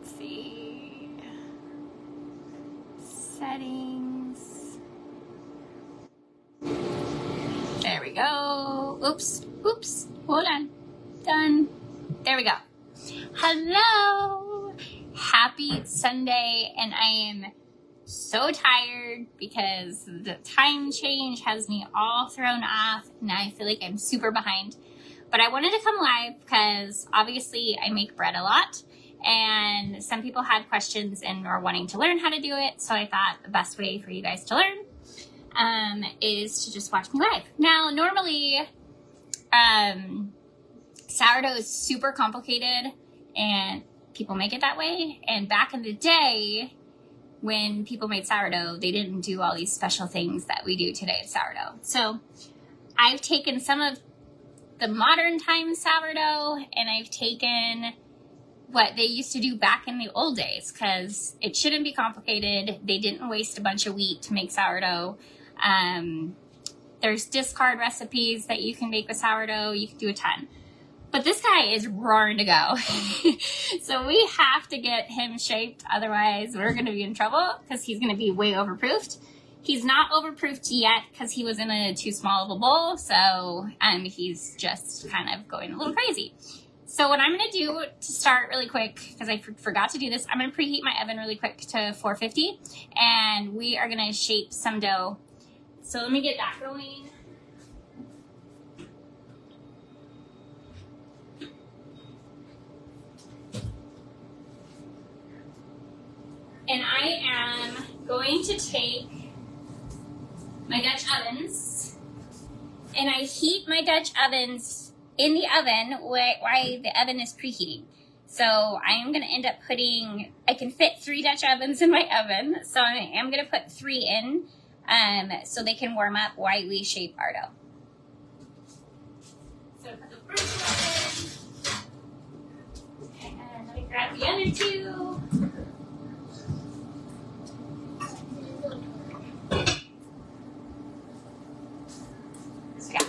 see. Settings. There we go. Oops. Hold on. Done. There we go. Hello. Happy Sunday, and I am so tired because the time change has me all thrown off and I feel like I'm super behind. But I wanted to come live because obviously I make bread a lot and some people had questions and are wanting to learn how to do it. So I thought the best way for you guys to learn is to just watch me live. Now, normally sourdough is super complicated and people make it that way. And back in the day, when people made sourdough, they didn't do all these special things that we do today at sourdough. So I've taken some of the modern time sourdough and I've taken what they used to do back in the old days because it shouldn't be complicated. They didn't waste a bunch of wheat to make sourdough. There's discard recipes that you can make with sourdough. You can do a ton. But this guy is roaring to go. So we have to get him shaped. Otherwise, we're going to be in trouble because he's going to be way overproofed. He's not overproofed yet because he was in a too small of a bowl. So he's just kind of going a little crazy. So what I'm going to do to start really quick, because I forgot to do this, I'm going to preheat my oven really quick to 450. And we are going to shape some dough. So let me get that going. And I am going to take my Dutch ovens and I heat my Dutch ovens in the oven while the oven is preheating. So I am going to end up putting, I can fit 3 Dutch ovens in my oven. So I am going to put 3 in so they can warm up while we shape our dough. So put the first one, and let me grab the other 2.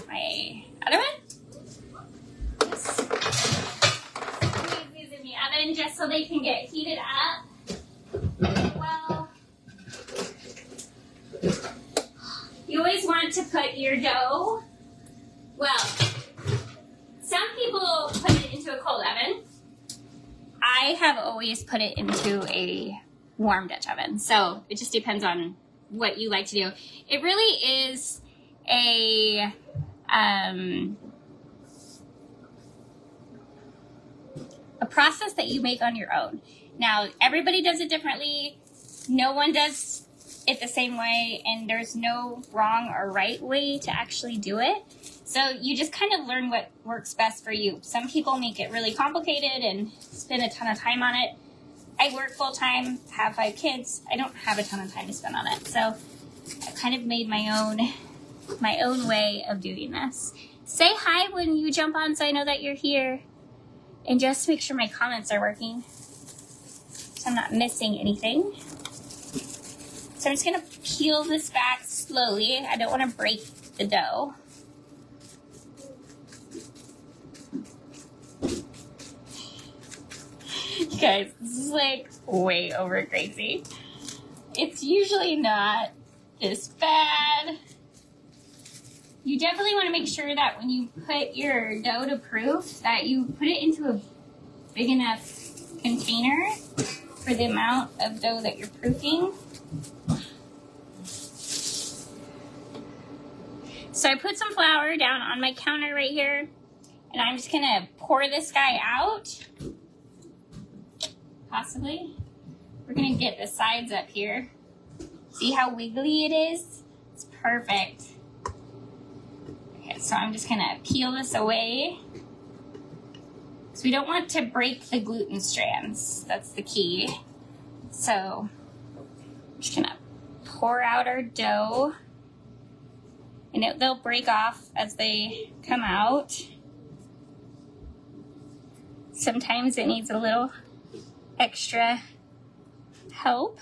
My other one. Just squeeze these in the oven just so they can get heated up. Well, you always want to put your dough, well, some people put it into a cold oven. I have always put it into a warm Dutch oven. So it just depends on what you like to do. It really is a process that you make on your own. Now, everybody does it differently. No one does it the same way, and there's no wrong or right way to actually do it. So you just kind of learn what works best for you. Some people make it really complicated and spend a ton of time on it. I work full time, have 5 kids. I don't have a ton of time to spend on it. So I kind of made my own way of doing this. Say hi when you jump on so I know that you're here. And just make sure my comments are working so I'm not missing anything. So I'm just going to peel this back slowly. I don't want to break the dough. You guys, this is like way over crazy. It's usually not this bad. You definitely want to make sure that when you put your dough to proof, that you put it into a big enough container for the amount of dough that you're proofing. So I put some flour down on my counter right here, and I'm just gonna pour this guy out. Possibly. We're gonna get the sides up here. See how wiggly it is? It's perfect. So I'm just gonna peel this away. So we don't want to break the gluten strands. That's the key. So I'm just gonna pour out our dough. And they'll break off as they come out. Sometimes it needs a little extra help.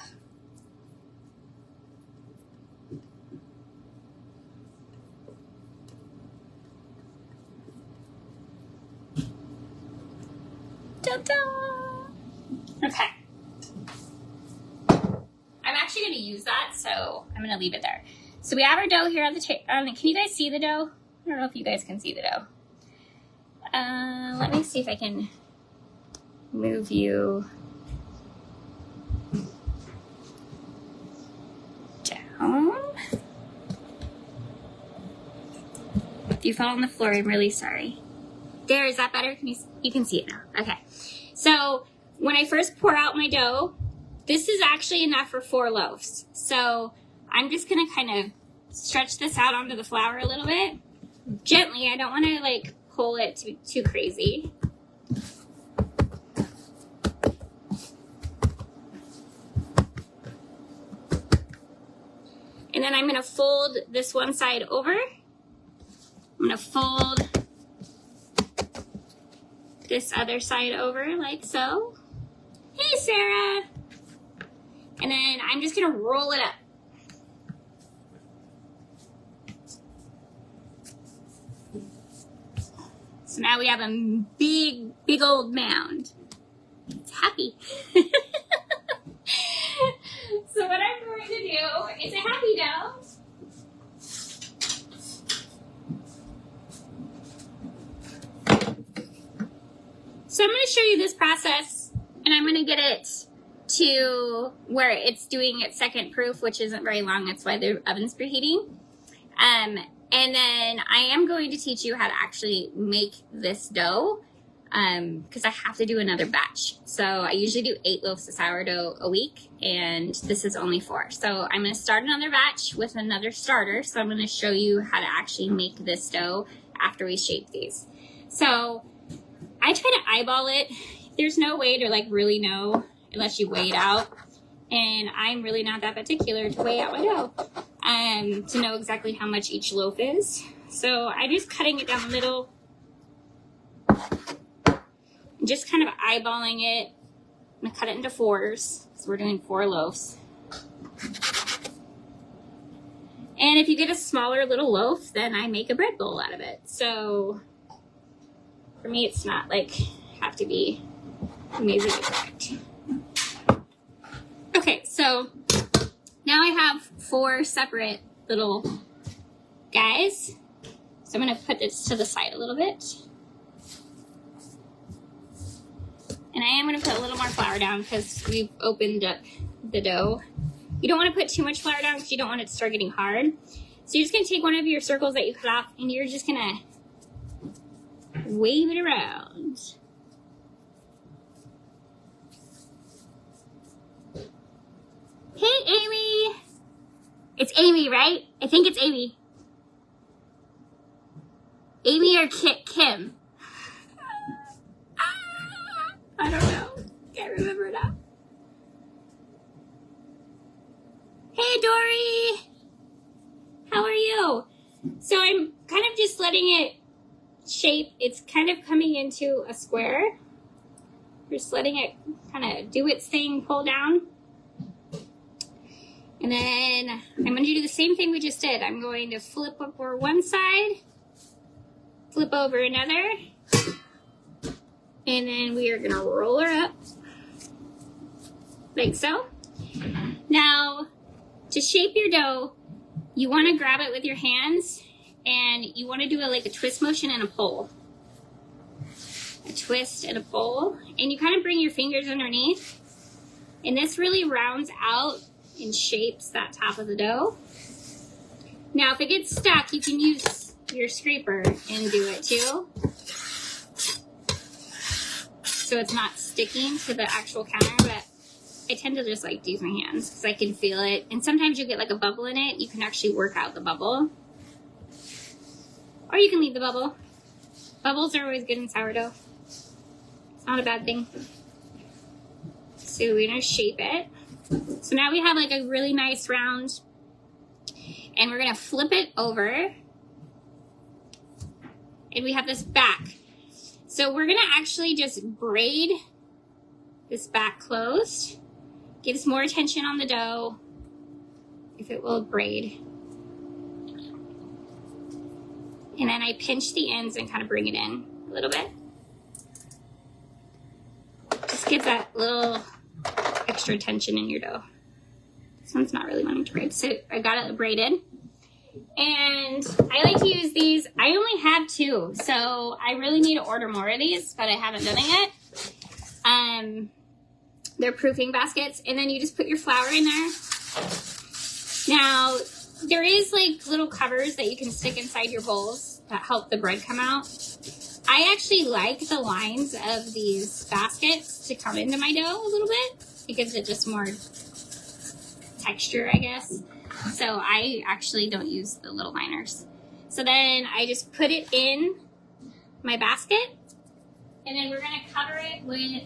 Ta-da! Okay, going to use that, so I'm going to leave it there. So we have our dough here on the table. Can you guys see the dough? I don't know if you guys can see the dough. Let me see if I can move you down. If you fall on the floor, I'm really sorry. There, is that better? You can see it now. Okay. So when I first pour out my dough, this is actually enough for 4 loaves. So I'm just gonna kind of stretch this out onto the flour a little bit. Gently, I don't wanna like pull it too crazy. And then I'm gonna fold this one side over. I'm gonna fold this other side over like so. Hey, Sarah. And then I'm just gonna roll it up. So now we have a big old mound. It's happy. So what I'm going to do is a happy dough. So I'm going to show you this process, and I'm going to get it to where it's doing its second proof, which isn't very long. That's why the oven's preheating. And then I am going to teach you how to actually make this dough, because I have to do another batch. So I usually do 8 loaves of sourdough a week, and this is only 4. So I'm going to start another batch with another starter. So I'm going to show you how to actually make this dough after we shape these. So I try to eyeball it. There's no way to like really know unless you weigh it out. And I'm really not that particular to weigh out my dough, to know exactly how much each loaf is. So I'm just cutting it down the middle, just kind of eyeballing it. I'm gonna cut it into 4s. So we're doing 4 loaves. And if you get a smaller little loaf, then I make a bread bowl out of it. So for me, it's not like have to be amazing exact. Okay, so now I have 4 separate little guys. So I'm gonna put this to the side a little bit. And I am gonna put a little more flour down because we've opened up the dough. You don't wanna put too much flour down because you don't want it to start getting hard. So you're just gonna take one of your circles that you cut off and you're just gonna wave it around. Hey, Amy. It's Amy, right? I think it's Amy. Amy or Kim? I don't know. Can't remember now. Hey, Dory. How are you? So I'm kind of just letting it shape. It's kind of coming into a square. Just letting it kind of do its thing, pull down. And then I'm going to do the same thing we just did. I'm going to flip over one side, flip over another, and then we are going to roll her up like so. Now, to shape your dough, you want to grab it with your hands and you want to do like a twist motion and a pull. A twist and a pull. And you kind of bring your fingers underneath. And this really rounds out and shapes that top of the dough. Now, if it gets stuck, you can use your scraper and do it too. So it's not sticking to the actual counter, but I tend to just like to use my hands because I can feel it. And sometimes you get like a bubble in it. You can actually work out the bubble. Or you can leave the bubble. Bubbles are always good in sourdough. It's not a bad thing. So we're gonna shape it. So now we have like a really nice round, and we're gonna flip it over, and we have this back. So we're gonna actually just braid this back closed. Gives more tension on the dough if it will braid. And then I pinch the ends and kind of bring it in a little bit. Just give that little extra tension in your dough. This one's not really wanting to braid. So I got it braided. And I like to use these. I only have 2, so I really need to order more of these, but I haven't done it yet. They're proofing baskets, and then you just put your flour in there. Now, there is like little covers that you can stick inside your bowls that help the bread come out. I actually like the lines of these baskets to come into my dough a little bit. It gives it just more texture, I guess. So I actually don't use the little liners. So then I just put it in my basket, and then we're gonna cover it with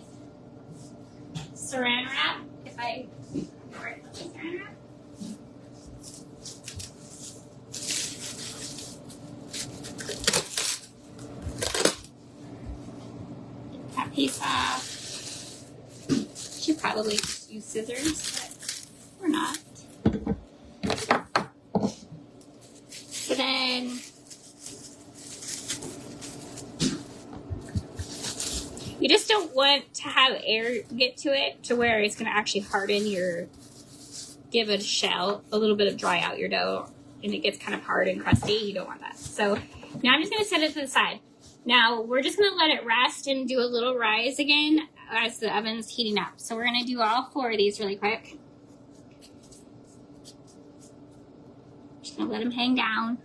saran wrap. If I put the saran wrap. Get that piece off. Should probably use scissors, but we're not. So then you just don't want to have air get to it to where it's going to actually harden give it a shell, a little bit of dry out your dough, and it gets kind of hard and crusty. You don't want that. So now I'm just going to set it to the side. Now we're just going to let it rest and do a little rise again as the oven's heating up. So we're going to do all 4 of these really quick. Just going to let them hang down.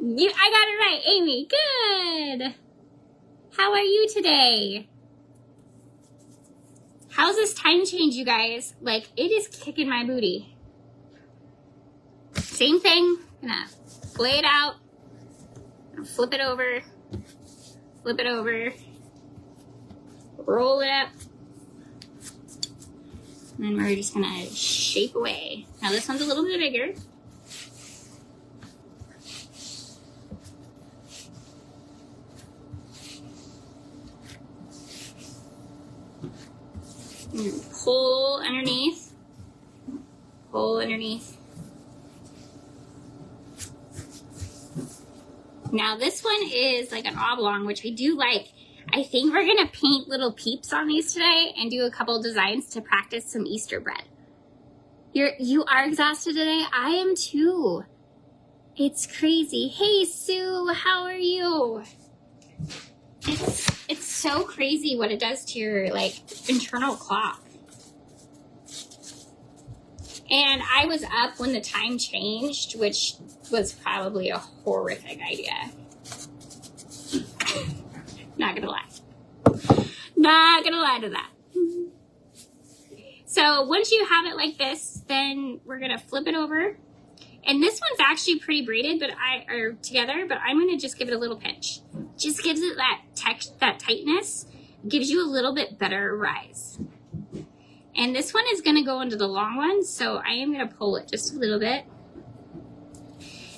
I got it right, Amy. Good. How are you today? How's this time change, you guys? Like, it is kicking my booty. Same thing. Gonna lay it out. Flip it over. Flip it over. Roll it up. And then we're just gonna shape away. Now this one's a little bit bigger. Pull underneath. Pull underneath. Now this one is like an oblong, which I do like. I think we're gonna paint little peeps on these today and do a couple designs to practice some Easter bread. You are exhausted today? I am too. It's crazy. Hey Sue, how are you? It's so crazy what it does to your like internal clock. And I was up when the time changed, which was probably a horrific idea. Not gonna lie. Not gonna lie to that. So once you have it like this, then we're gonna flip it over. And this one's actually pretty braided, but together, but I'm gonna just give it a little pinch. Just gives it that tightness, gives you a little bit better rise. And this one is gonna go into the long one, so I am gonna pull it just a little bit.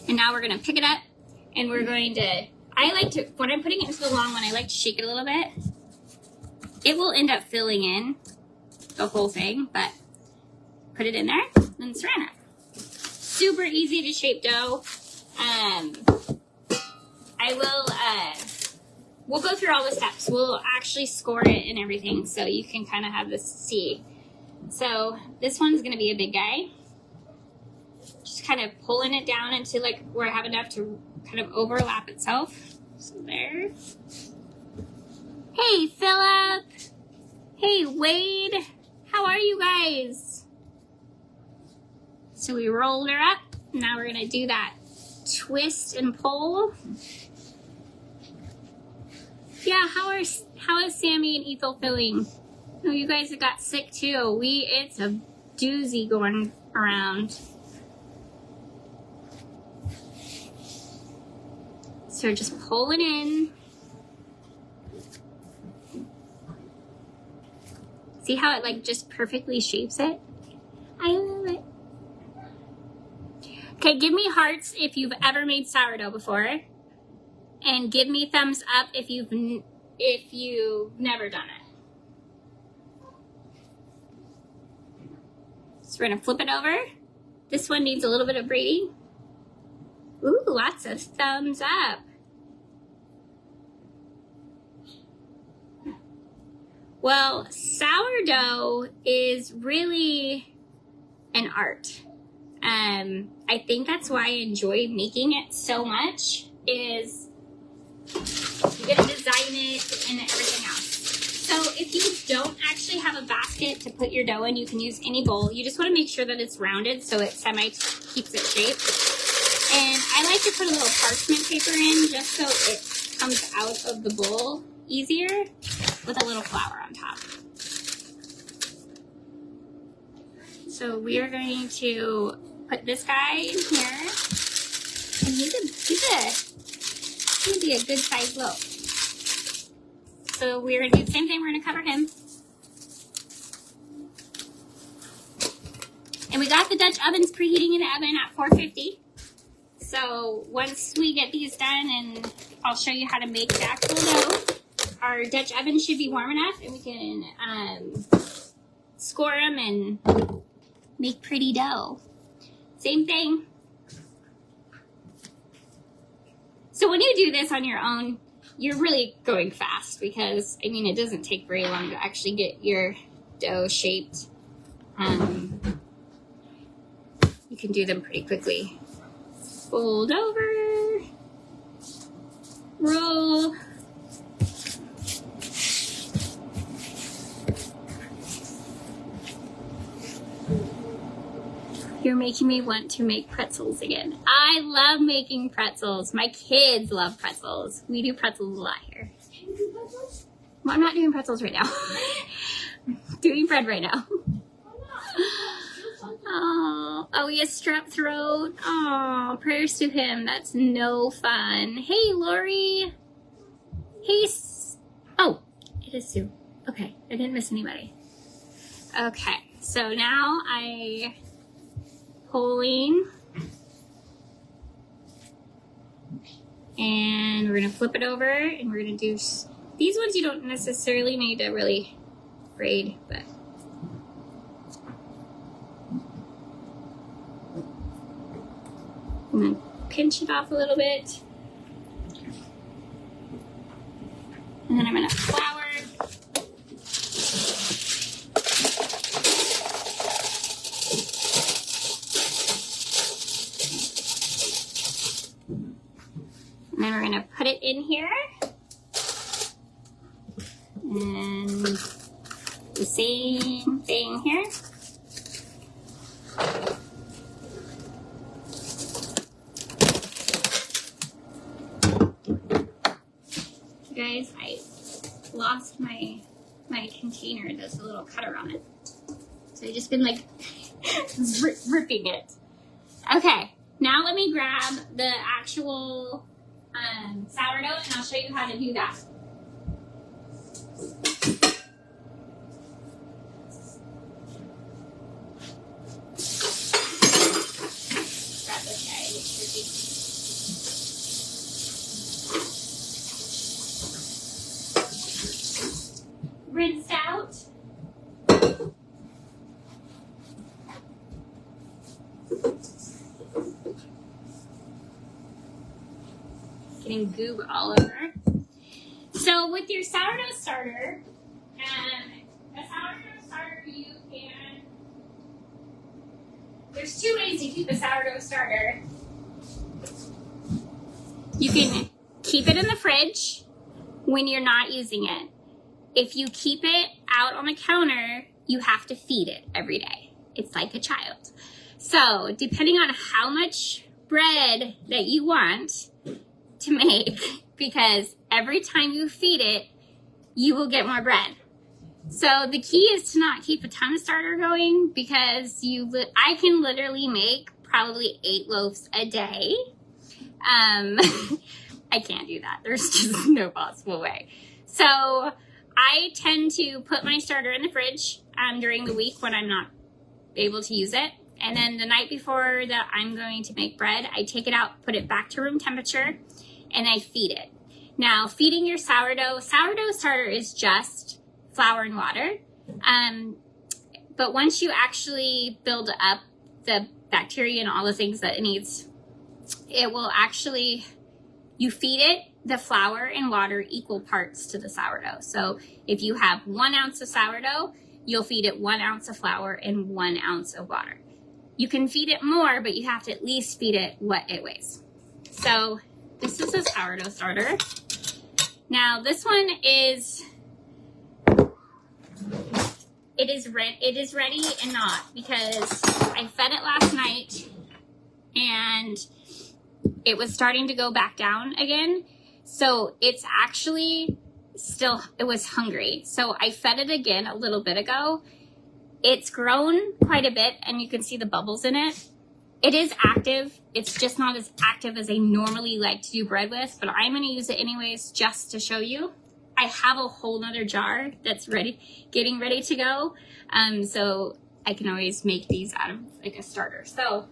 And now we're gonna pick it up, and we're going to, when I'm putting it into the long one, I like to shake it a little bit. It will end up filling in the whole thing, but put it in there, and saran wrap. Super easy to shape dough. We'll go through all the steps. We'll actually score it and everything, so you can kind of have this see. So this one's gonna be a big guy. Just kind of pulling it down into like where I have enough to kind of overlap itself. So there. Hey, Philip. Hey, Wade. How are you guys? So we rolled her up. Now we're gonna do that twist and pull. Yeah, how is Sammy and Ethel feeling? Oh, you guys have got sick too. It's a doozy going around. So we're just pulling in. See how it like just perfectly shapes it? I love it. Okay, give me hearts if you've ever made sourdough before. And give me thumbs up if you've never done it. So we're gonna flip it over. This one needs a little bit of braiding. Ooh, lots of thumbs up. Well, sourdough is really an art. I think that's why I enjoy making it so much, is you get to design it and everything else. So if you don't actually have a basket to put your dough in, you can use any bowl. You just want to make sure that it's rounded so it keeps its shape. And I like to put a little parchment paper in just so it comes out of the bowl easier, with a little flour on top. So we are going to put this guy in here. And he's gonna be a good sized loaf. So we're gonna do the same thing, we're gonna cover him. And we got the Dutch ovens preheating in the oven at 450. So once we get these done, and I'll show you how to make the actual dough, our Dutch oven should be warm enough and we can score them and make pretty dough. Same thing. So when you do this on your own, you're really going fast because, I mean, it doesn't take very long to actually get your dough shaped. You can do them pretty quickly. Fold over, roll. You're making me want to make pretzels again. I love making pretzels. My kids love pretzels. We do pretzels a lot here. Well, I'm not doing pretzels right now. I'm doing bread right now. Oh, he has strep throat. Oh, prayers to him. That's no fun. Hey, Lori. Hey, oh, it is Sue. Okay, I didn't miss anybody. Okay, so now pulling, and we're gonna flip it over, and we're gonna do these ones. You don't necessarily need to really braid, but and then pinch it off a little bit, and then I'm gonna flour. And then we're gonna put it in here. And the same thing here. Guys, I lost my container. There's a little cutter on it. So I just been like ripping it. Okay, now let me grab the actual sourdough, and I'll show you how to do that. Grab this guy, it's tricky. Rinsed out. Getting goob all over. So with your sourdough starter, there's two ways to keep a sourdough starter. You can keep it in the fridge when you're not using it. If you keep it out on the counter, you have to feed it every day. It's like a child. So depending on how much bread that you want to make, because every time you feed it, you will get more bread. So the key is to not keep a ton of starter going, because I can literally make probably 8 loaves a day. I can't do that. There's just no possible way. So I tend to put my starter in the fridge during the week when I'm not able to use it. And then the night before that I'm going to make bread, I take it out, put it back to room temperature, and I feed it. Now, feeding your sourdough starter is just flour and water. But once you actually build up the bacteria and all the things that it needs, it will actually, you feed it the flour and water equal parts to the sourdough. So if you have 1 ounce of sourdough, you'll feed it 1 ounce of flour and 1 ounce of water. You can feed it more, but you have to at least feed it what it weighs. So this is a sourdough starter. Now this one is, it is ready and not, because I fed it last night and it was starting to go back down again. So it's actually still, it was hungry. So I fed it again a little bit ago. It's grown quite a bit and you can see the bubbles in it. It is active. It's just not as active as I normally like to do bread with, but I'm gonna use it anyways just to show you. I have a whole nother jar that's getting ready to go. So I can always make these out of like a starter. So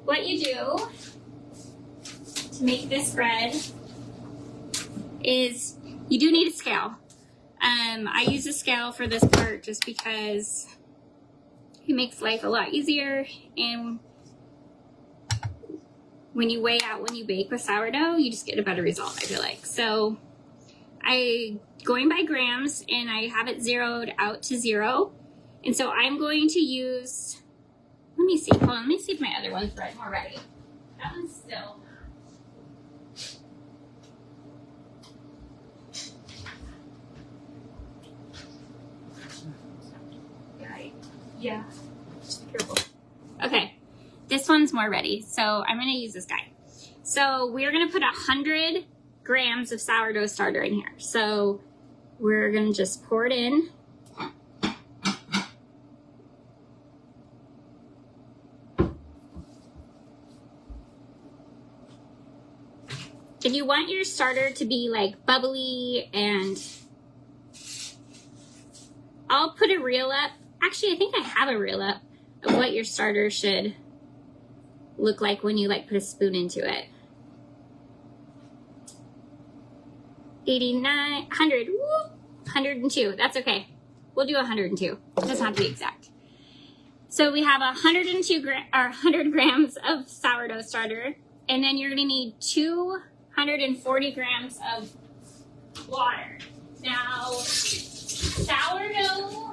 what you do to make this bread is you do need a scale. I use a scale for this part just because it makes life a lot easier, and when you weigh out when you bake with sourdough, you just get a better result, I feel like. So I going by grams and I have it zeroed out to 0. And so I'm going to use, let me see, hold on, let me see if my other one's more ready. That one's still. Yeah, just be careful. Okay, this one's more ready, so I'm gonna use this guy. So we're gonna put 100 grams of sourdough starter in here. So we're gonna just pour it in. If you want your starter to be like bubbly, and I'll put a reel up. Actually, I think I have a reel up of what your starter should look like when you like put a spoon into it. 89, 100, woo, 102. That's okay. We'll do 102. It doesn't have to be exact. So we have 100 grams of sourdough starter, and then you're gonna need 240 grams of water. Now, sourdough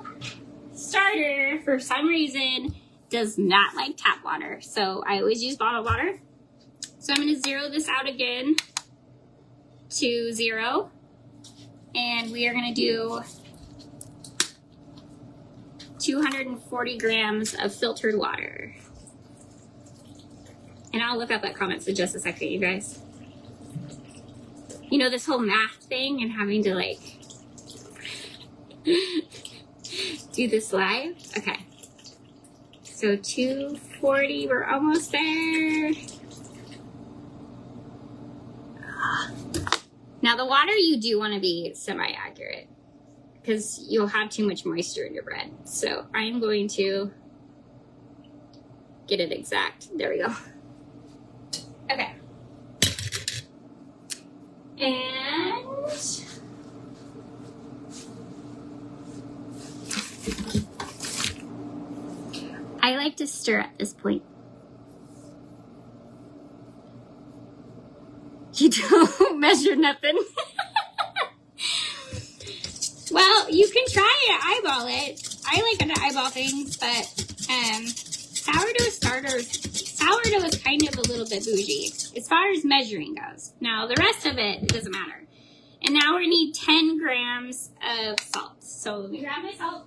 starter, for some reason, does not like tap water. So I always use bottled water. So I'm going to zero this out again to 0. And we are going to do 240 grams of filtered water. And I'll look up that comments in just a second, you guys. You know, this whole math thing and having to like do this live. Okay, so 240, we're almost there. Now the water, you do want to be semi-accurate because you'll have too much moisture in your bread. So I'm going to get it exact. There we go. Okay, and I like to stir at this point. You don't measure nothing. Well, you can try to eyeball it. I like to eyeball things, but sourdough is kind of a little bit bougie as far as measuring goes. Now, the rest of it doesn't matter. And now we need 10 grams of salt. So let me grab my salt.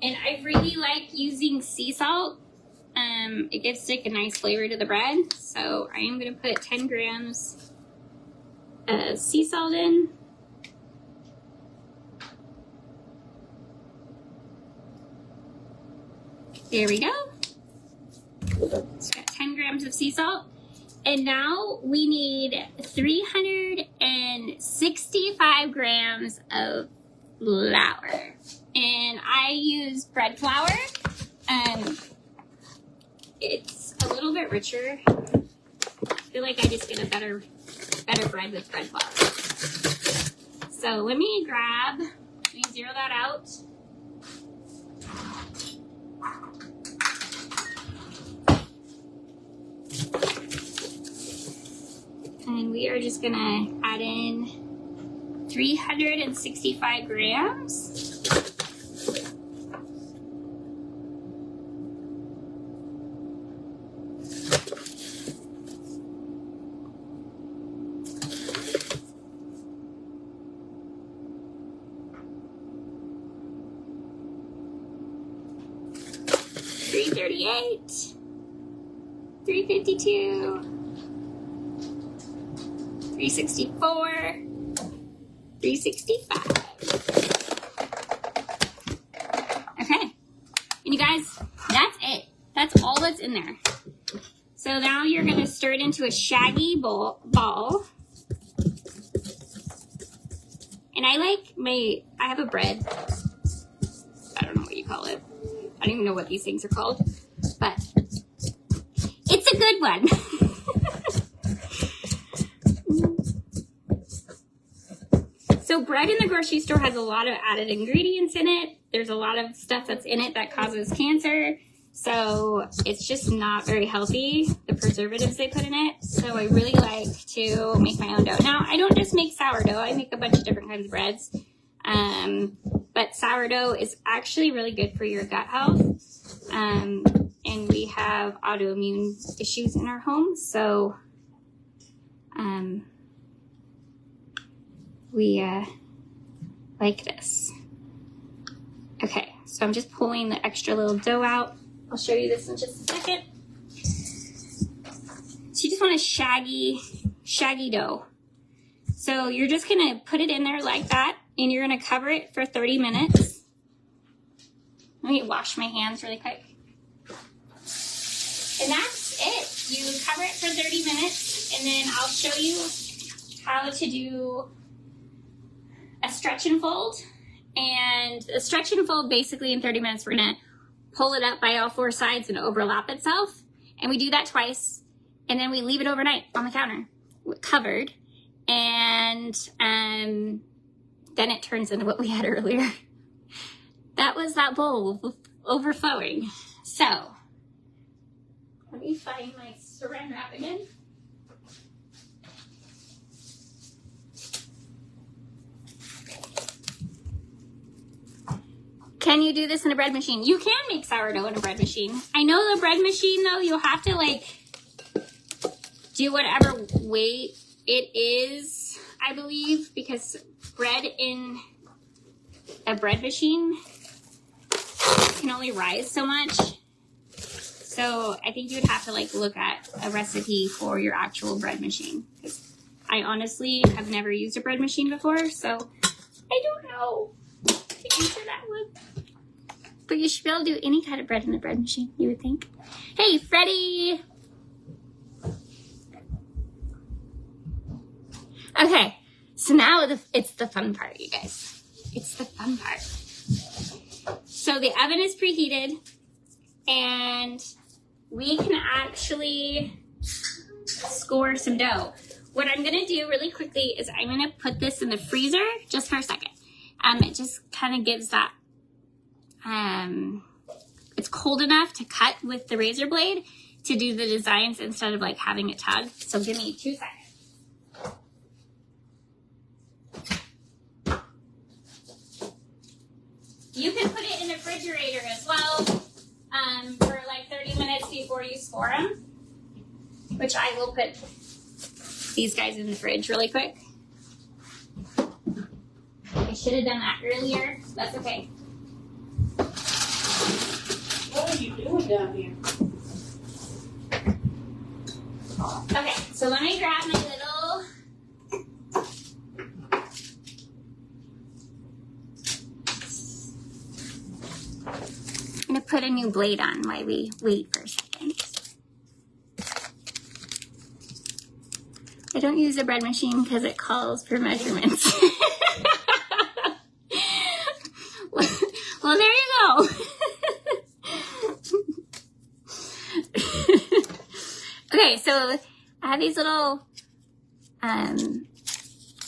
And I really like using sea salt. It gives like a nice flavor to the bread. So I am going to put 10 grams of sea salt in. There we go. So got 10 grams of sea salt. And now we need 365 grams of flour. And I use bread flour. It's a little bit richer. I feel like I just get a better bread with bread flour. So let me zero that out. And we are just gonna add in 365 grams. 338, 352, 364, 365. Okay, and you guys, that's it. That's all that's in there. So now you're gonna stir it into a shaggy ball. And I have a bread. I don't know what you call it. I don't even know what these things are called, but it's a good one. So bread in the grocery store has a lot of added ingredients in it. There's a lot of stuff that's in it that causes cancer. So it's just not very healthy, the preservatives they put in it. So I really like to make my own dough. Now, I don't just make sourdough. I make a bunch of different kinds of breads. But sourdough is actually really good for your gut health. And we have autoimmune issues in our home. So we like this. Okay, so I'm just pulling the extra little dough out. I'll show you this in just a second. So you just want a shaggy dough. So you're just gonna put it in there like that, and you're gonna cover it for 30 minutes. Let me wash my hands really quick. And that's it. You cover it for 30 minutes, and then I'll show you how to do a stretch and fold. And a stretch and fold, basically in 30 minutes, we're gonna pull it up by all four sides and overlap itself. And we do that twice. And then we leave it overnight on the counter, covered. And then it turns into what we had earlier. That was that bowl overflowing. So, let me find my saran wrap again. Can you do this in a bread machine? You can make sourdough in a bread machine. I know the bread machine, though, you'll have to, like, do whatever weight it is, I believe, because bread in a bread machine can only rise so much. So I think you would have to, like, look at a recipe for your actual bread machine. Because I honestly have never used a bread machine before, so I don't know the answer to that one. But you should be able to do any kind of bread in the bread machine, you would think. Hey, Freddie! Okay, so now it's the fun part, you guys. It's the fun part. So the oven is preheated, and we can actually score some dough. What I'm gonna do really quickly is I'm gonna put this in the freezer just for a second. It just kind of gives that, it's cold enough to cut with the razor blade to do the designs instead of like having it tug. So give me 2 seconds. You can put it in the refrigerator as well for like 30 minutes before you score them, which I will put these guys in the fridge really quick. I should have done that earlier. That's okay. What are you doing down here? Okay, so let me grab my little... I'm going to put a new blade on while we wait for a second. I don't use a bread machine because it calls for measurements. Well, there you go. Okay, so I have these little,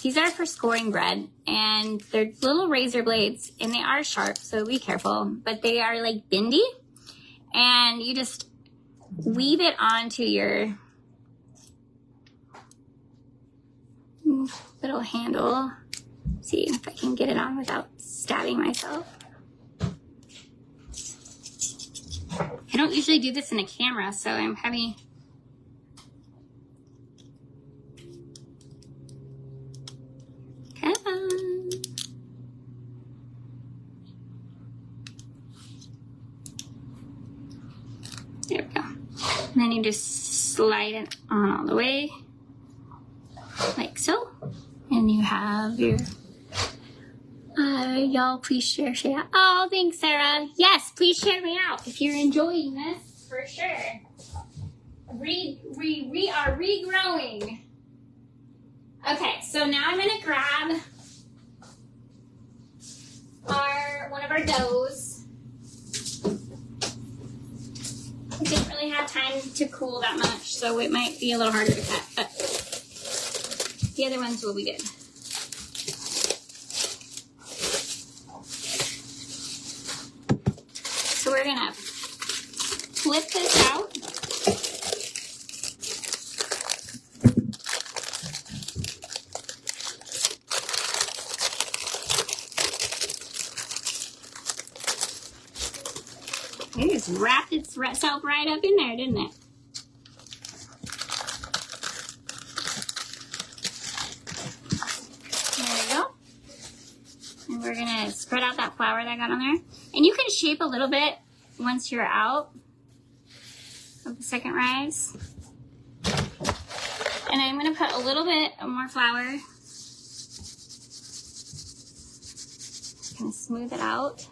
these are for scoring bread, and they're little razor blades, and they are sharp, so be careful, but they are like bendy, and you just weave it onto your little handle. See if I can get it on without stabbing myself. I don't usually do this in a camera, so I'm having... Come on. then you just slide it on all the way, like so. And you have your, y'all please share out. Oh, thanks, Sarah. Yes, please share me out if you're enjoying this, for sure. We are regrowing. Okay, so now I'm gonna grab one of our doughs. We didn't really have time to cool that much, so it might be a little harder to cut, but the other ones will be good. So we're gonna flip this out. It just wrapped itself right up in there, didn't it? There we go. And we're gonna spread out that flour that I got on there. And you can shape a little bit once you're out of the second rise. And I'm gonna put a little bit more flour. Gonna smooth it out.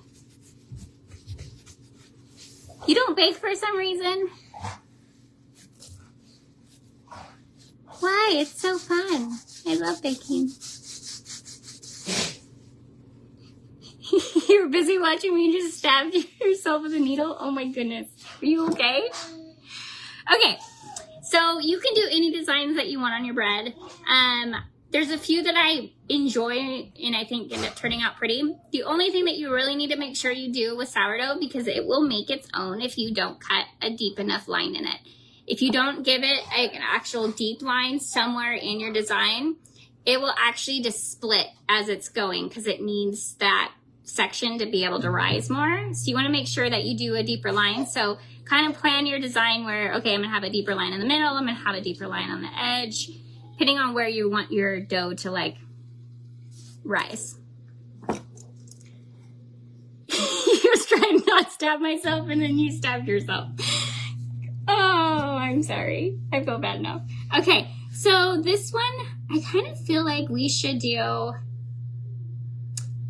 You don't bake for some reason? Why? It's so fun. I love baking. You're busy watching me just stab yourself with a needle? Oh my goodness. Are you okay? Okay, so you can do any designs that you want on your bread. There's a few that I enjoy and I think end up turning out pretty. The only thing that you really need to make sure you do with sourdough, because it will make its own if you don't cut a deep enough line in it. If you don't give it an actual deep line somewhere in your design, it will actually just split as it's going because it needs that section to be able to rise more. So you want to make sure that you do a deeper line. So kind of plan your design where, okay, I'm going to have a deeper line in the middle. I'm going to have a deeper line on the edge, depending on where you want your dough to like rise. You was trying to not stab myself and then you stabbed yourself. Oh, I'm sorry. I feel bad now. Okay, so this one, I kind of feel like we should do,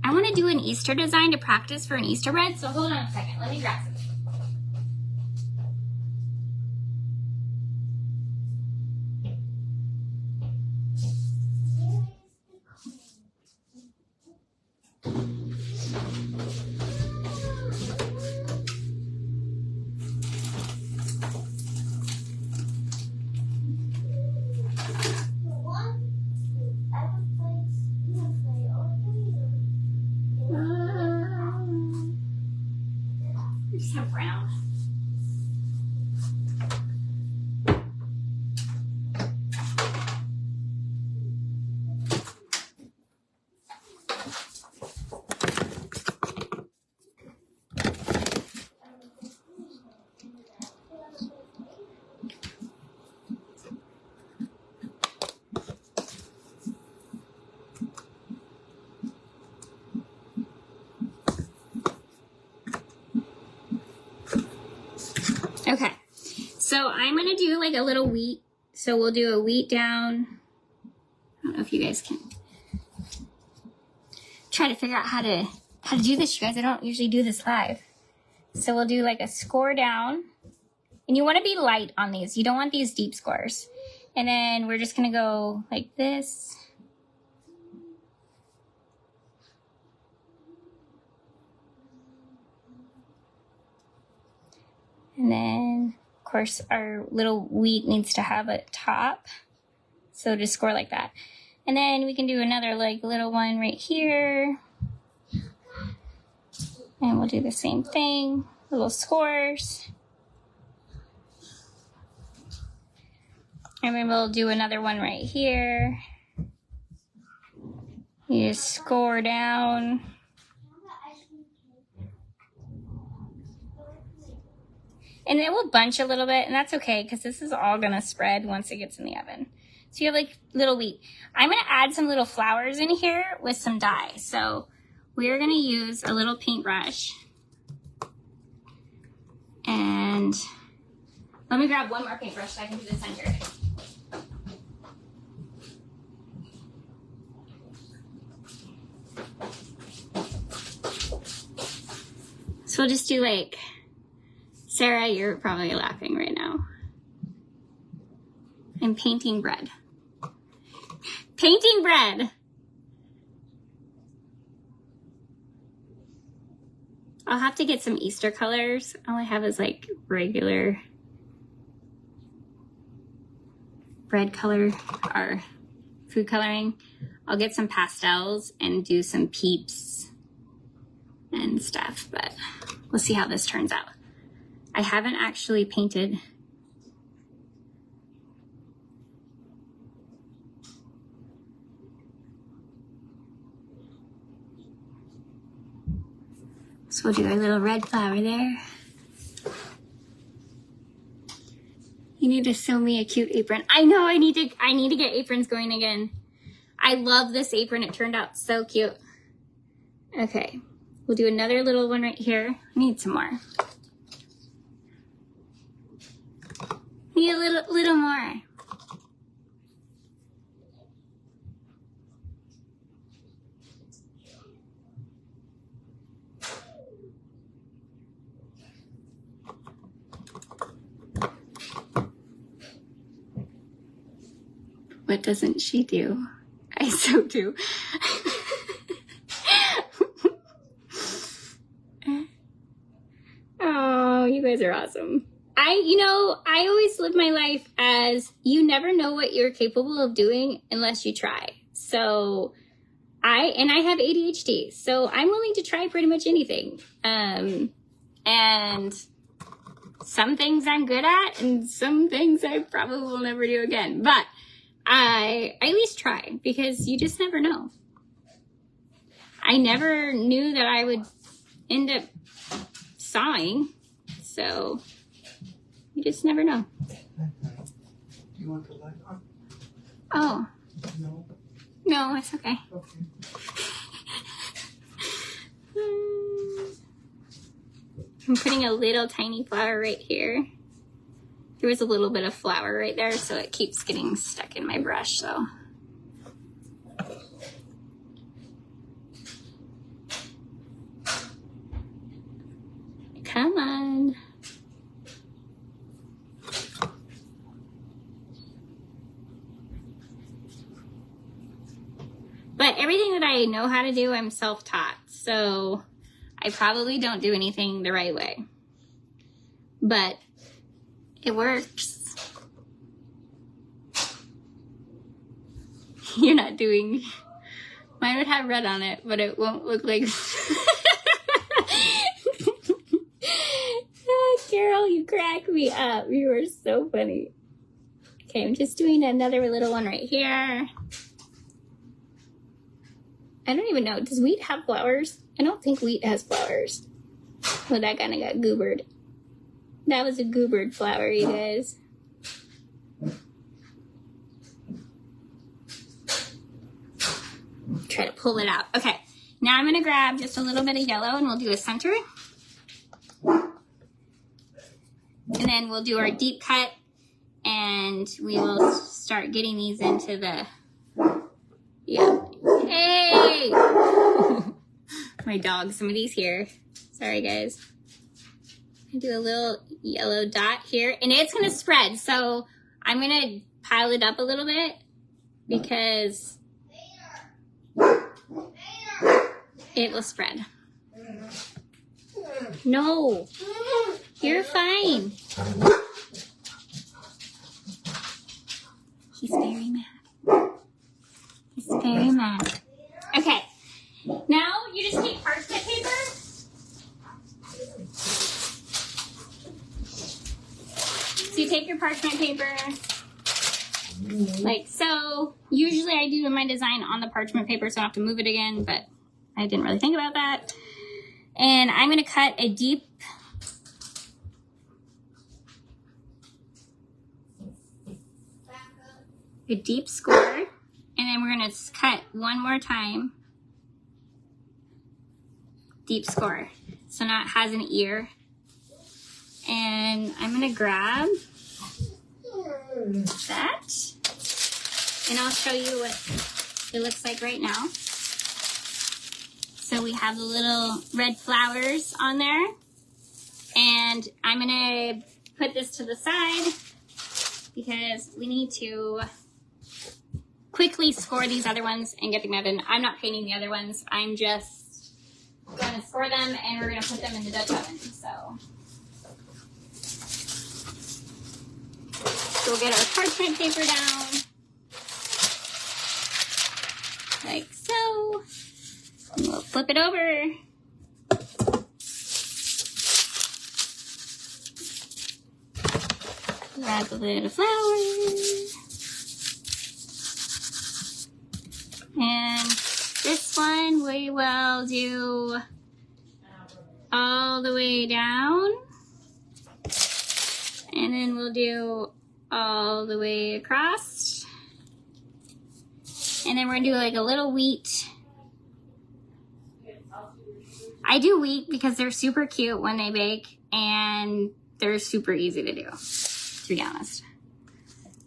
I want to do an Easter design to practice for an Easter bread. So hold on a second. Let me grab some. Just have brown. Okay, so I'm gonna do like a little wheat. So we'll do a wheat down. I don't know if you guys can try to figure out how to do this, you guys. I don't usually do this live. So we'll do like a score down. And you want to be light on these. You don't want these deep scores. And then we're just gonna go like this. And then, of course, our little wheat needs to have a top. So just score like that. And then we can do another like little one right here. And we'll do the same thing, little scores. And then we'll do another one right here. You just score down. And it will bunch a little bit, and that's okay because this is all gonna spread once it gets in the oven. So you have like little wheat. I'm gonna add some little flowers in here with some dye. So we're gonna use a little paintbrush. And Let me grab one more paintbrush so I can do the center. So we'll just do like, Sarah, you're probably laughing right now. I'm painting bread. Painting bread! I'll have to get some Easter colors. All I have is like regular bread color or food coloring. I'll get some pastels and do some peeps and stuff, but we'll see how this turns out. I haven't actually painted. So we'll do our little red flower there. You need to sew me a cute apron. I know, I need to get aprons going again. I love this apron. It turned out so cute. Okay, we'll do another little one right here. I need some more. Need a little more. What doesn't she do? I so do. Oh, you guys are awesome. I always live my life as you never know what you're capable of doing unless you try. So I have ADHD, so I'm willing to try pretty much anything. And some things I'm good at and some things I probably will never do again. But I at least try because you just never know. I never knew that I would end up sawing, so you just never know. You want the light on? Oh. No. No, it's okay. Okay. I'm putting a little tiny flower right here. There was a little bit of flour right there, so it keeps getting stuck in my brush, so. Come on. But everything that I know how to do, I'm self-taught, so I probably don't do anything the right way. But it works. You're not doing... Mine would have red on it, but it won't look like... Carol, you crack me up. You are so funny. Okay, I'm just doing another little one right here. I don't even know. Does wheat have flowers? I don't think wheat has flowers. Well, that kind of got goobered. That was a goobered flower, you guys. Try to pull it out. Okay, now I'm going to grab just a little bit of yellow and we'll do a center. And then we'll do our deep cut and we will start getting these into the, yeah. Hey! My dog, somebody's here. Sorry, guys. I do a little yellow dot here and it's going to spread. So I'm going to pile it up a little bit because it will spread. No, you're fine. He's very mad. He's very mad. Okay, now you just take parchment paper. So you take your parchment paper, like so. Usually I do my design on the parchment paper so I don't have to move it again, but I didn't really think about that. And I'm going to cut a deep score, and then we're going to cut one more time, deep score. So now it has an ear. And I'm going to grab that. And I'll show you what it looks like right now. So we have the little red flowers on there. And I'm gonna put this to the side because we need to quickly score these other ones and get them out. And I'm not painting the other ones. I'm just gonna score them and we're gonna put them in the Dutch oven. So we'll get our parchment paper down, like so. And we'll flip it over. Grab a little flour. And this one we will do all the way down. And then we'll do all the way across. And then we're gonna do like a little wheat. I do wheat because they're super cute when they bake and they're super easy to do, to be honest.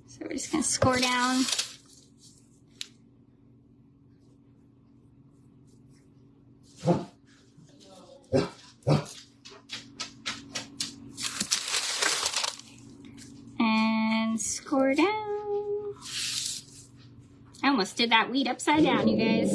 So we're just gonna score down. And score down. I almost did that wheat upside down, you guys.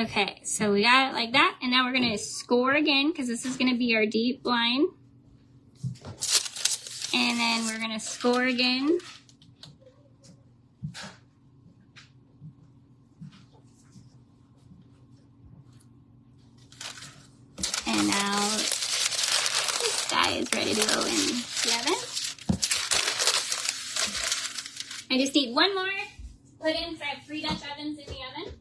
Okay, so we got it like that, and now we're gonna score again because this is gonna be our deep line. And then we're gonna score again. And now this guy is ready to go in the oven. I just need one more put in because I have 3 Dutch ovens in the oven.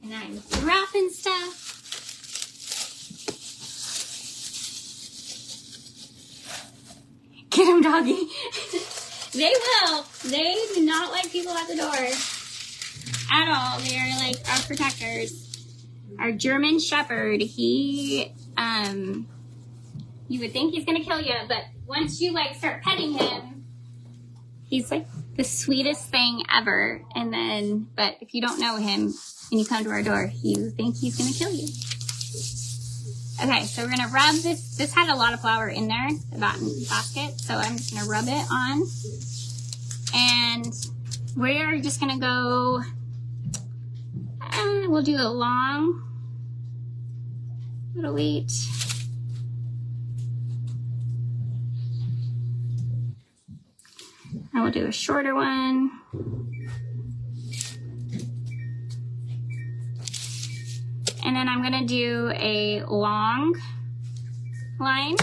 And I'm dropping stuff. Get him, doggy. They will. They do not like people at the door at all. They are like our protectors. Our German Shepherd, he, you would think he's gonna kill you, but once you like start petting him, he's like the sweetest thing ever. And then, but if you don't know him and you come to our door, you think he's gonna kill you. Okay, so we're gonna rub this. This had a lot of flour in there, the basket, so I'm just gonna rub it on. And we're just gonna go, we'll do the long little wheat. I will do a shorter one. And then I'm gonna do a long line.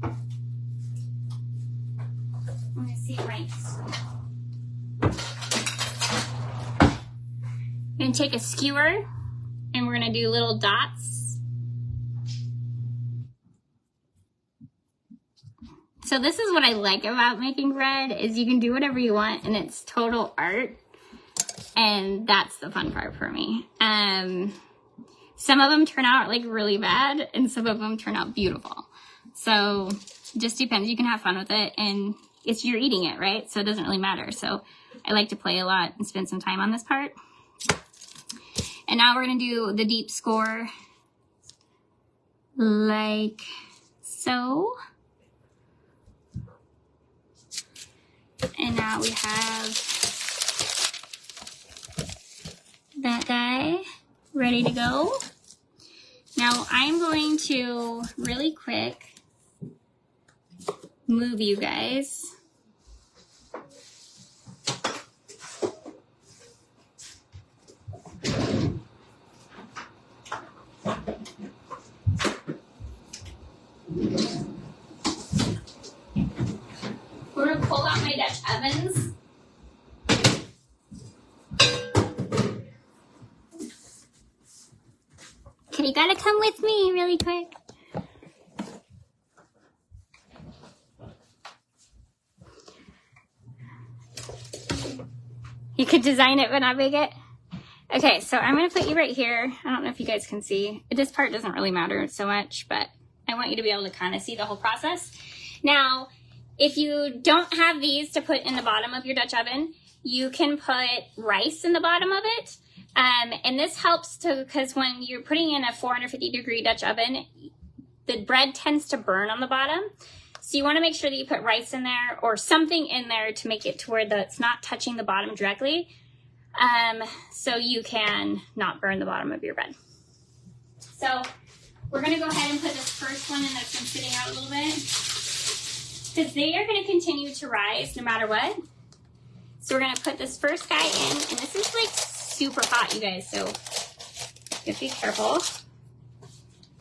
I'm gonna see it right. I'm gonna take a skewer and we're gonna do little dots. So this is what I like about making bread, is you can do whatever you want and it's total art. And that's the fun part for me. Some of them turn out like really bad and some of them turn out beautiful. So it just depends. You can have fun with it and you're eating it, right? So it doesn't really matter. So I like to play a lot and spend some time on this part. And now we're gonna do the deep score like so. And now we have that guy ready to go. Now I'm going to really quick move you guys. We're gonna pull out my Dutch ovens. Okay, you gotta come with me really quick. You could design it but not make it. Okay, so I'm gonna put you right here. I don't know if you guys can see. This part doesn't really matter so much, but I want you to be able to kind of see the whole process. Now, if you don't have these to put in the bottom of your Dutch oven, you can put rice in the bottom of it. And this helps because when you're putting in a 450-degree Dutch oven, the bread tends to burn on the bottom. So you want to make sure that you put rice in there or something in there to make it to where it's not touching the bottom directly, so you can not burn the bottom of your bread. So we're going to go ahead and put this first one in that's been sitting out a little bit, because they are going to continue to rise no matter what. So we're going to put this first guy in, and this is like super hot, you guys, so you have to be careful.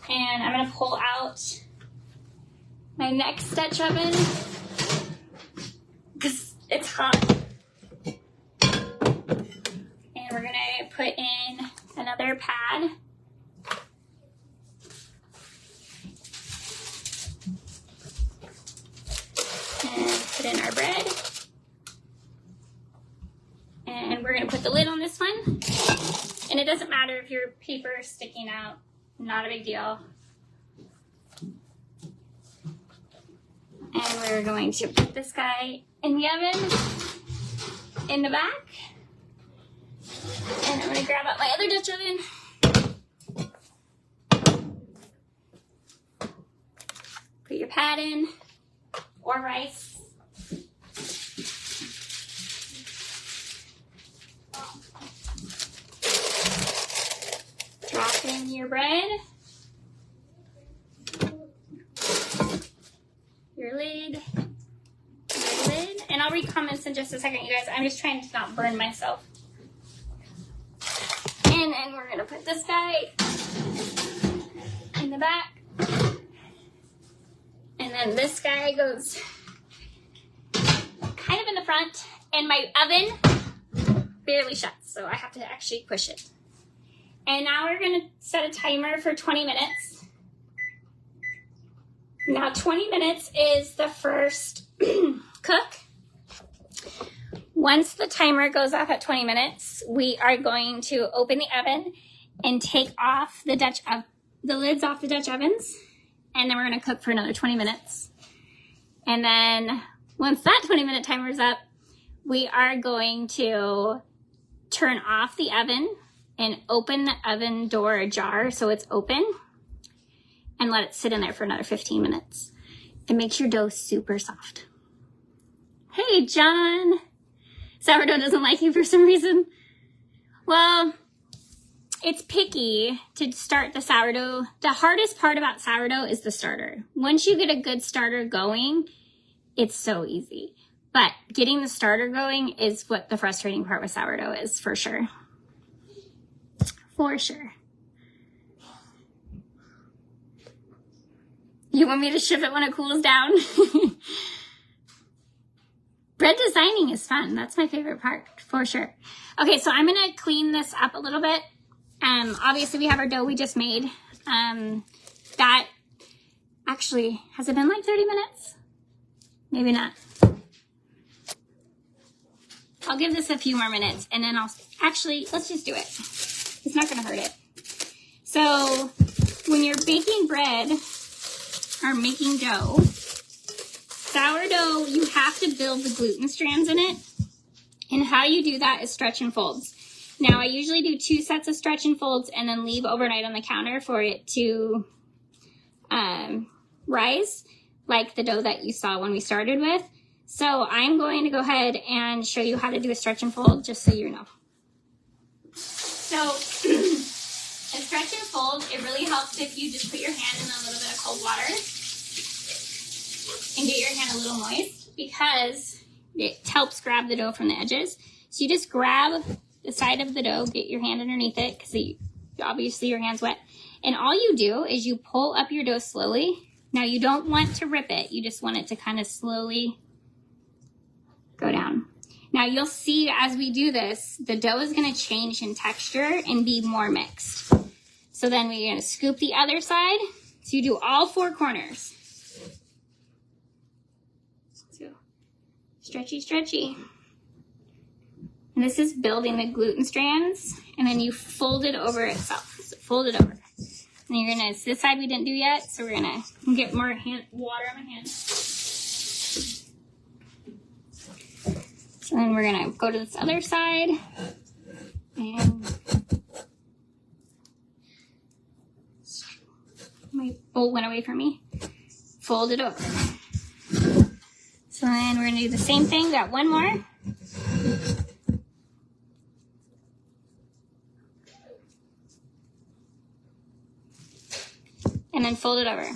And I'm going to pull out my next Dutch oven because it's hot. And we're going to put in another pad. And put in our bread. And we're going to put the lid on this one. And it doesn't matter if your paper is sticking out, not a big deal. And we're going to put this guy in the oven, in the back. And I'm going to grab out my other Dutch oven. Put your pad in, or rice. Drop in your bread. Your lid, and I'll read comments in just a second, you guys. I'm just trying to not burn myself. And then we're gonna put this guy in the back, and then this guy goes kind of in the front, and my oven barely shuts, so I have to actually push it. And now we're gonna set a timer for 20 minutes. Now 20 minutes is the first cook. Once the timer goes off at 20 minutes, we are going to open the oven and take off the lids off the Dutch ovens. And then we're gonna cook for another 20 minutes. And then once that 20-minute timer is up, we are going to turn off the oven and open the oven door ajar so it's open. And let it sit in there for another 15 minutes. It makes your dough super soft. Hey, John. Sourdough doesn't like you for some reason. Well, it's picky to start the sourdough. The hardest part about sourdough is the starter. Once you get a good starter going, it's so easy. But getting the starter going is what the frustrating part with sourdough is, for sure. For sure. You want me to ship it when it cools down? Bread designing is fun. That's my favorite part, for sure. Okay, so I'm going to clean this up a little bit. Obviously, we have our dough we just made. That actually, has it been like 30 minutes? Maybe not. I'll give this a few more minutes, and then actually, let's just do it. It's not going to hurt it. So, when you're baking bread, or making dough, sourdough, you have to build the gluten strands in it. And how you do that is stretch and folds. Now, I usually do 2 sets of stretch and folds and then leave overnight on the counter for it to rise, like the dough that you saw when we started with. So I'm going to go ahead and show you how to do a stretch and fold, just so you know. So a stretch and fold, it really helps if you just put your hand in a little bit of cold water and get your hand a little moist, because it helps grab the dough from the edges. So you just grab the side of the dough, get your hand underneath it, because obviously your hand's wet. And all you do is you pull up your dough slowly. Now you don't want to rip it. You just want it to kind of slowly go down. Now you'll see as we do this, the dough is going to change in texture and be more mixed. So then we're going to scoop the other side. So you do all 4 corners. So stretchy, stretchy. And this is building the gluten strands. And then you fold it over itself. So fold it over. And you're going to, this side we didn't do yet. So we're going to get more water on my hand. So then we're going to go to this other side. And my bowl went away from me. Fold it over. So then we're going to do the same thing. Got one more. And then fold it over.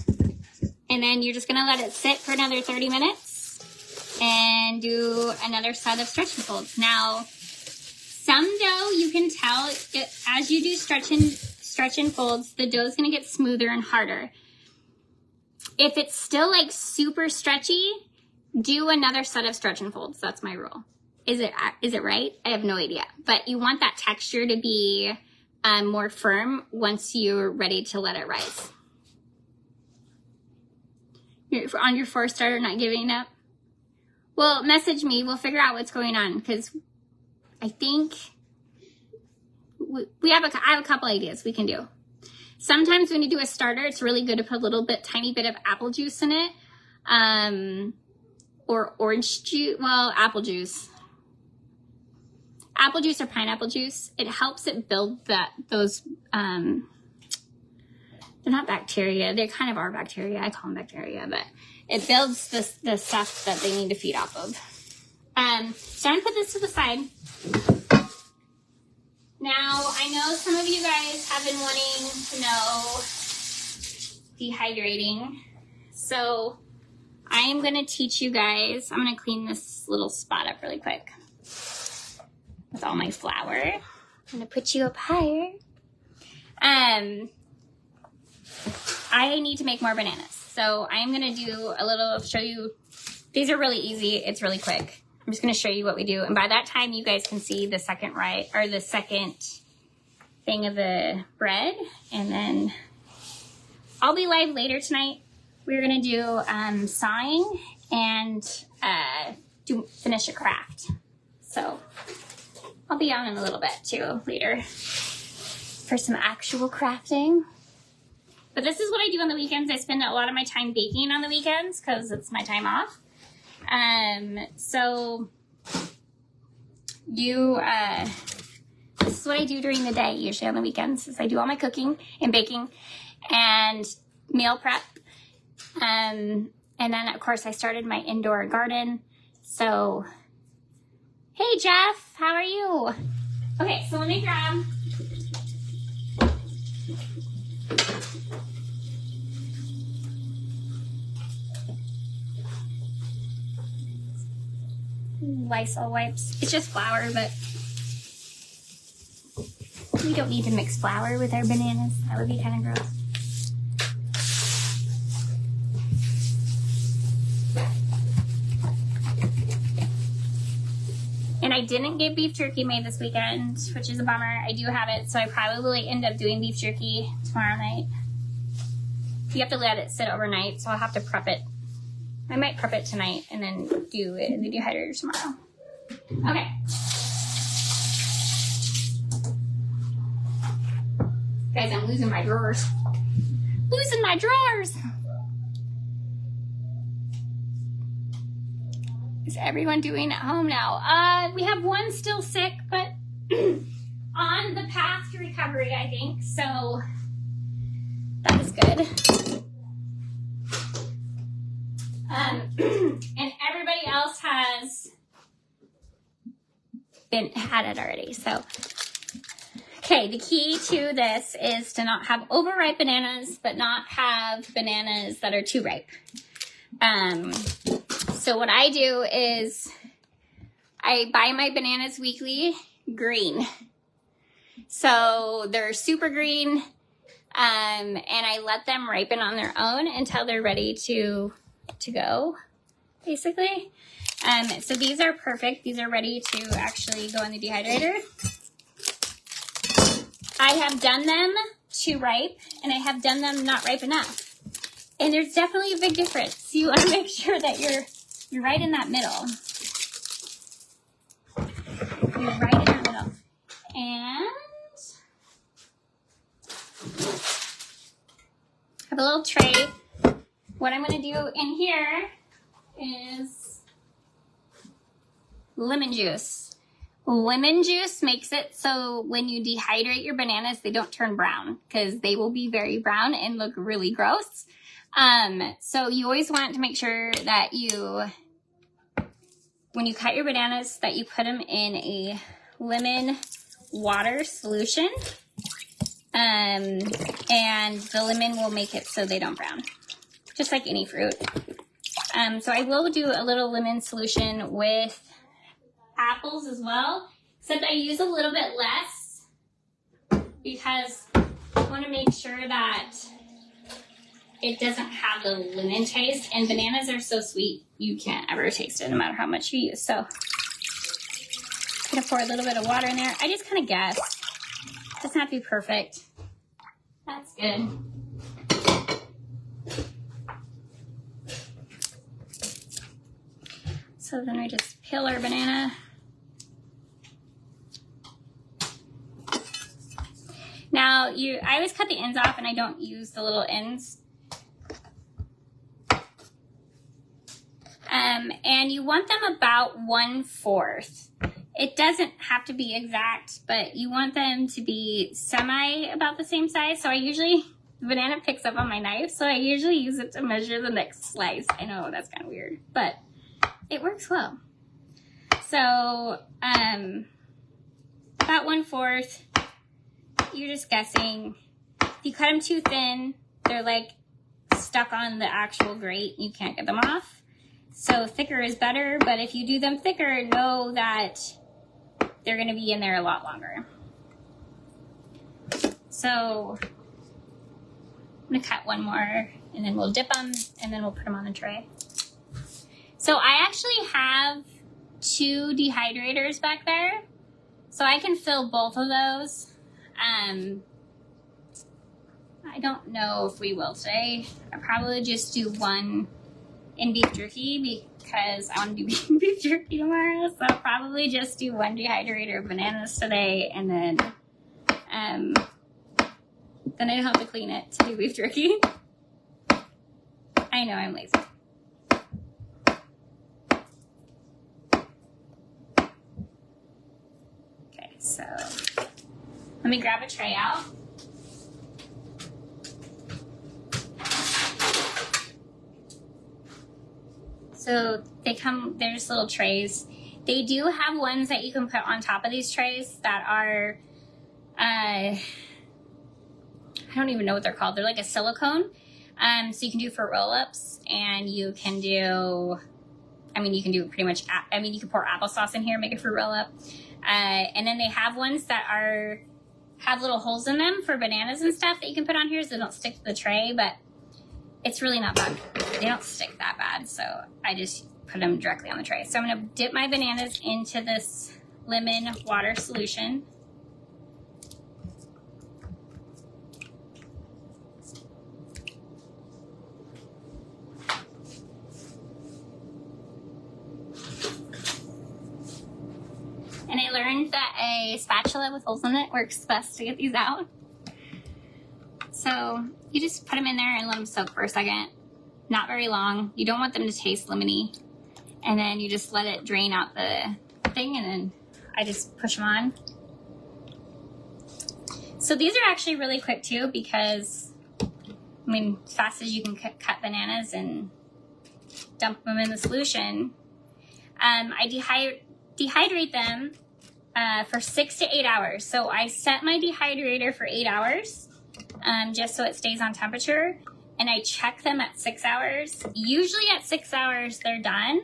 And then you're just going to let it sit for another 30 minutes and do another set of stretch and folds. Now, some dough, you can tell as you do stretch and folds, the dough is going to get smoother and harder. If it's still like super stretchy, do another set of stretch and folds. That's my rule. Is it right? I have no idea. But you want that texture to be more firm once you're ready to let it rise. You're on your 4 starter, not giving up? Well, message me. We'll figure out what's going on because I think I have a couple ideas we can do. Sometimes when you do a starter, it's really good to put a tiny bit of apple juice in it, or orange juice. Well, apple juice or pineapple juice. It helps it build those. They're not bacteria. They kind of are bacteria. I call them bacteria, but it builds the stuff that they need to feed off of. So I'm gonna put this to the side. Now, I know some of you guys have been wanting to know dehydrating. So I am going to teach you guys. I'm going to clean this little spot up really quick with all my flour. I'm going to put you up higher. I need to make more bananas. So I am going to do show you. These are really easy. It's really quick. I'm just going to show you what we do. And by that time, you guys can see the second thing of the bread. And then I'll be live later tonight. We're going to do sawing and finish a craft. So I'll be on in a little bit too later for some actual crafting. But this is what I do on the weekends. I spend a lot of my time baking on the weekends because it's my time off. So this is what I do during the day, usually on the weekends, is I do all my cooking and baking and meal prep. And then of course I started my indoor garden. So, hey Jeff, how are you? Okay, so let me grab Lysol wipes. It's just flour, but we don't need to mix flour with our bananas. That would be kind of gross. And I didn't get beef jerky made this weekend, which is a bummer. I do have it, so I probably end up doing beef jerky tomorrow night. You have to let it sit overnight, so I'll have to prep it. I might prep it tonight and then do it in the dehydrator tomorrow. Okay. Guys, I'm losing my drawers. Losing my drawers! Is everyone doing at home now? We have one still sick, but on the path to recovery, I think. So that is good. And everybody else has had it already. So, okay, the key to this is to not have overripe bananas, but not have bananas that are too ripe. So what I do is I buy my bananas weekly green. So they're super green, and I let them ripen on their own until they're ready to go, basically. So these are perfect. These are ready to actually go in the dehydrator. I have done them too ripe, and I have done them not ripe enough. And there's definitely a big difference. You want to make sure that you're right in that middle. You're right in that middle. And I have a little tray. What I'm going to do in here is lemon juice. Lemon juice makes it so when you dehydrate your bananas, they don't turn brown, because they will be very brown and look really gross. So you always want to make sure that when you cut your bananas, that you put them in a lemon water solution. And the lemon will make it so they don't brown, just like any fruit. So I will do a little lemon solution with apples as well, except I use a little bit less because I want to make sure that it doesn't have the lemon taste, and bananas are so sweet you can't ever taste it no matter how much you use. So I'm gonna pour a little bit of water in there. I just kind of guess. It doesn't have to be perfect. That's good. So then we just peel our banana. Now, I always cut the ends off, and I don't use the little ends. And you want them about 1/4. It doesn't have to be exact, but you want them to be about the same size. So the banana picks up on my knife, so I usually use it to measure the next slice. I know that's kind of weird, but it works well. So, about 1/4. You're just guessing. If you cut them too thin, they're like stuck on the actual grate. You can't get them off. So thicker is better, but if you do them thicker, know that they're going to be in there a lot longer. So I'm going to cut one more, and then we'll dip them, and then we'll put them on the tray. So I actually have 2 dehydrators back there, so I can fill both of those. I don't know if we will today. I'll probably just do one in beef jerky because I want to do beef jerky tomorrow. So I'll probably just do 1 dehydrator of bananas today, and then I don't have to clean it to do beef jerky. I know I'm lazy. Okay, so let me grab a tray out. So there's little trays. They do have ones that you can put on top of these trays that are, I don't even know what they're called. They're like a silicone. So you can do for roll-ups, and you can do pretty much, you can pour applesauce in here, make a fruit roll-up. And then they have ones that have little holes in them for bananas and stuff that you can put on here so they don't stick to the tray, but it's really not bad. They don't stick that bad, so I just put them directly on the tray. So I'm going to dip my bananas into this lemon water solution. And I learned that a spatula with holes in it works best to get these out. So you just put them in there and let them soak for a second. Not very long. You don't want them to taste lemony. And then you just let it drain out the thing, and then I just push them on. So these are actually really quick too, because as fast as you can cut bananas and dump them in the solution. I dehydrate them for 6 to 8 hours. So I set my dehydrator for 8 hours, just so it stays on temperature. And I check them at 6 hours. Usually at 6 hours, they're done,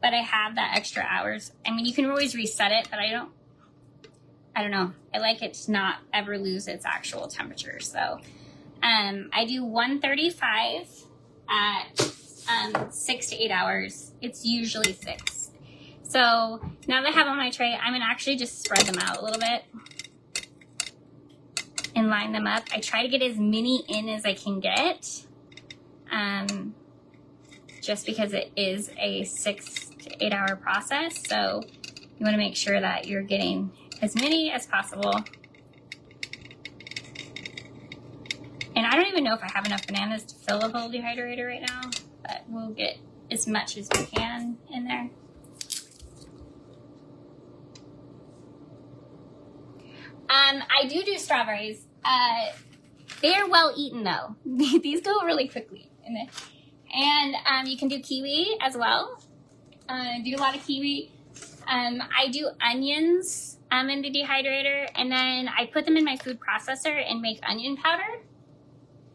but I have that extra hours. You can always reset it, but I don't know. I like it to not ever lose its actual temperature. So I do 135 at 6 to 8 hours. It's usually 6. So now that I have on my tray, I'm going to actually just spread them out a little bit. and line them up. I try to get as many in as I can get, just because it is a 6 to 8 hour process. So you want to make sure that you're getting as many as possible. And I don't even know if I have enough bananas to fill a whole dehydrator right now, but we'll get as much as we can in there. I do strawberries. They are well eaten though. These go really quickly. And you can do kiwi as well. Do a lot of kiwi. I do onions in the dehydrator, and then I put them in my food processor and make onion powder.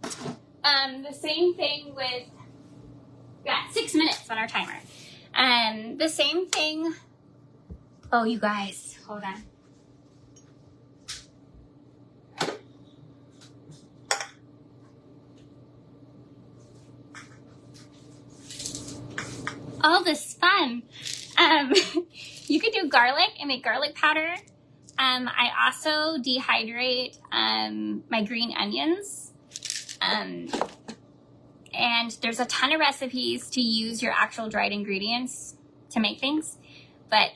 The same thing with, 6 minutes on our timer. The same thing. Oh, you guys, hold on. All this fun. You could do garlic and make garlic powder. I also dehydrate my green onions. And there's a ton of recipes to use your actual dried ingredients to make things. But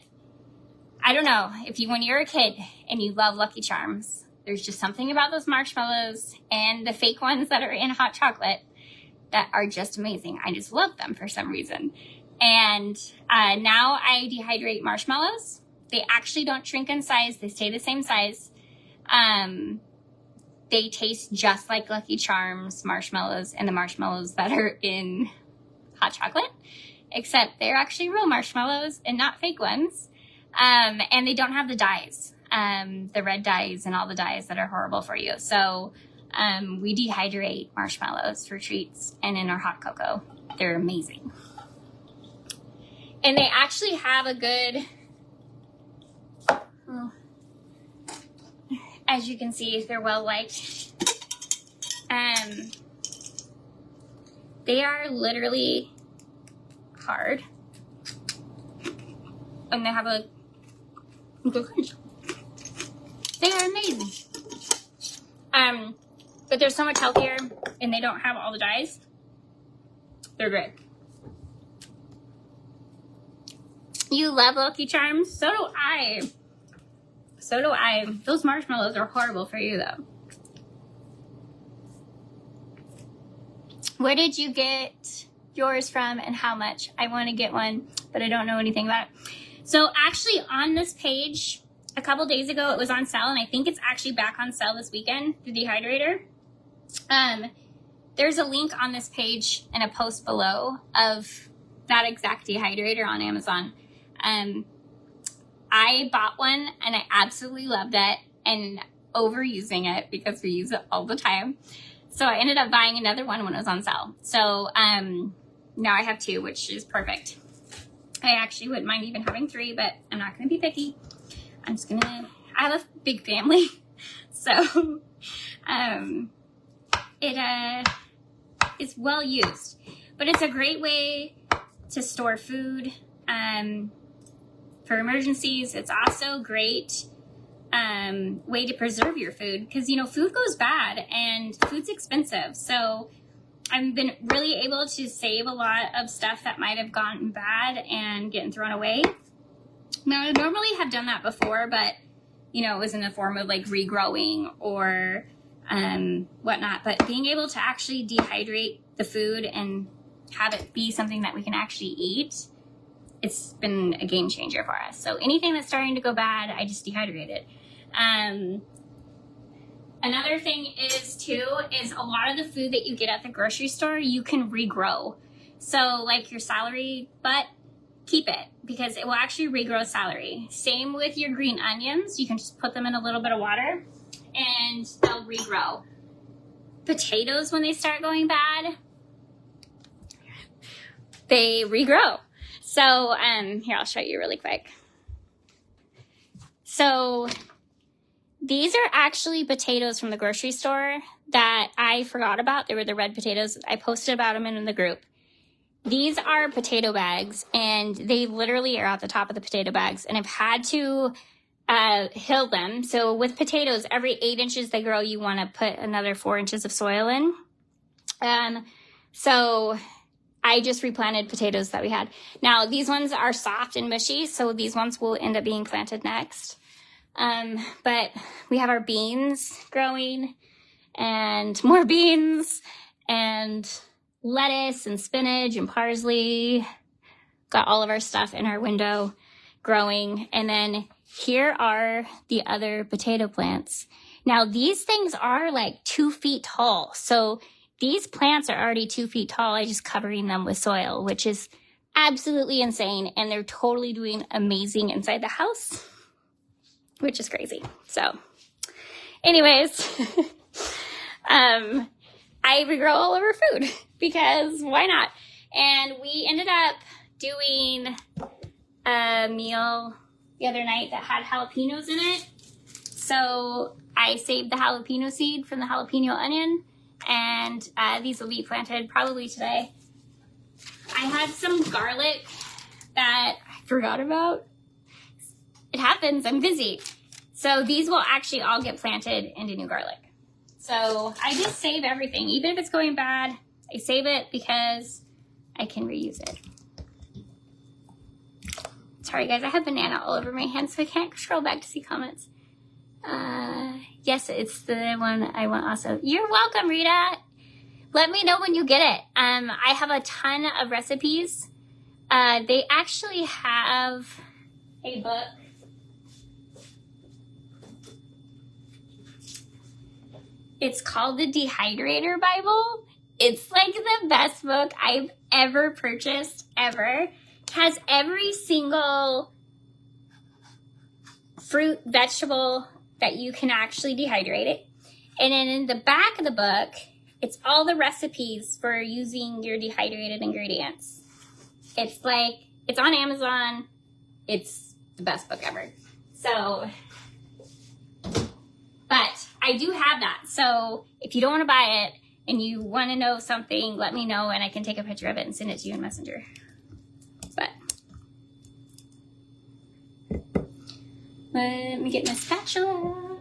I don't know, when you're a kid and you love Lucky Charms, there's just something about those marshmallows and the fake ones that are in hot chocolate that are just amazing. I just love them for some reason. And now I dehydrate marshmallows. They actually don't shrink in size. They stay the same size. They taste just like Lucky Charms marshmallows and the marshmallows that are in hot chocolate, except they're actually real marshmallows and not fake ones. And they don't have the dyes, the red dyes and all the dyes that are horrible for you. So we dehydrate marshmallows for treats and in our hot cocoa. They're amazing. And they actually have a good, as you can see, they're well liked. They are literally hard. And they have a good crunch. They are amazing. But they're so much healthier and they don't have all the dyes. They're great. You love Lucky Charms? So do I. So do I. Those marshmallows are horrible for you though. Where did you get yours from and how much? I want to get one, but I don't know anything about it. So actually on this page, a couple days ago, it was on sale, and I think it's actually back on sale this weekend, the dehydrator. There's a link on this page and a post below of that exact dehydrator on Amazon. I bought one and I absolutely loved it and overusing it because we use it all the time. So I ended up buying another one when it was on sale. So now I have 2, which is perfect. I actually wouldn't mind even having 3, but I'm not going to be picky. I'm just going to, I have a big family. So it's well used, but it's a great way to store food for emergencies. It's also great way to preserve your food because, you know, food goes bad and food's expensive. So I've been really able to save a lot of stuff that might have gone bad and getting thrown away. Now, I normally have done that before, but, you know, it was in the form of like regrowing or whatnot. But being able to actually dehydrate the food and have it be something that we can actually eat, it's been a game changer for us. So anything that's starting to go bad, I just dehydrate it. Another thing is a lot of the food that you get at the grocery store, you can regrow. So like your celery butt, keep it because it will actually regrow celery. Same with your green onions. You can just put them in a little bit of water and they'll regrow. Potatoes, when they start going bad, they regrow. So here, I'll show you really quick. So these are actually potatoes from the grocery store that I forgot about. They were the red potatoes. I posted about them in the group. These are potato bags, and they literally are at the top of the potato bags. And I've had to hill them. So with potatoes, every 8 inches they grow, you want to put another 4 inches of soil in. So I just replanted potatoes that we had. Now these ones are soft and mushy, so these ones will end up being planted next. But we have our beans growing and more beans and lettuce and spinach and parsley. Got all of our stuff in our window growing. And then here are the other potato plants. Now these things are like 2 feet tall. So these plants are already 2 feet tall. I'm just covering them with soil, which is absolutely insane. And they're totally doing amazing inside the house, which is crazy. So anyways, I regrow all of our food because why not? And we ended up doing a meal the other night that had jalapenos in it. So I saved the jalapeno seed from the jalapeno onion, and these will be planted probably today. I had some garlic that I forgot about. It happens, I'm busy. So these will actually all get planted into new garlic. So I just save everything. Even if it's going bad, I save it because I can reuse it. Sorry guys, I have banana all over my hand, so I can't scroll back to see comments. Yes, it's the one I want also. You're welcome, Rita. Let me know when you get it. I have a ton of recipes. They actually have a book. It's called the Dehydrator Bible. It's like the best book I've ever purchased, ever. It has every single fruit, vegetable that you can actually dehydrate it. And then in the back of the book, it's all the recipes for using your dehydrated ingredients. It's like, it's on Amazon. It's the best book ever. So, but I do have that. So if you don't want to buy it and you want to know something, let me know and I can take a picture of it and send it to you in Messenger. But let me get my spatula.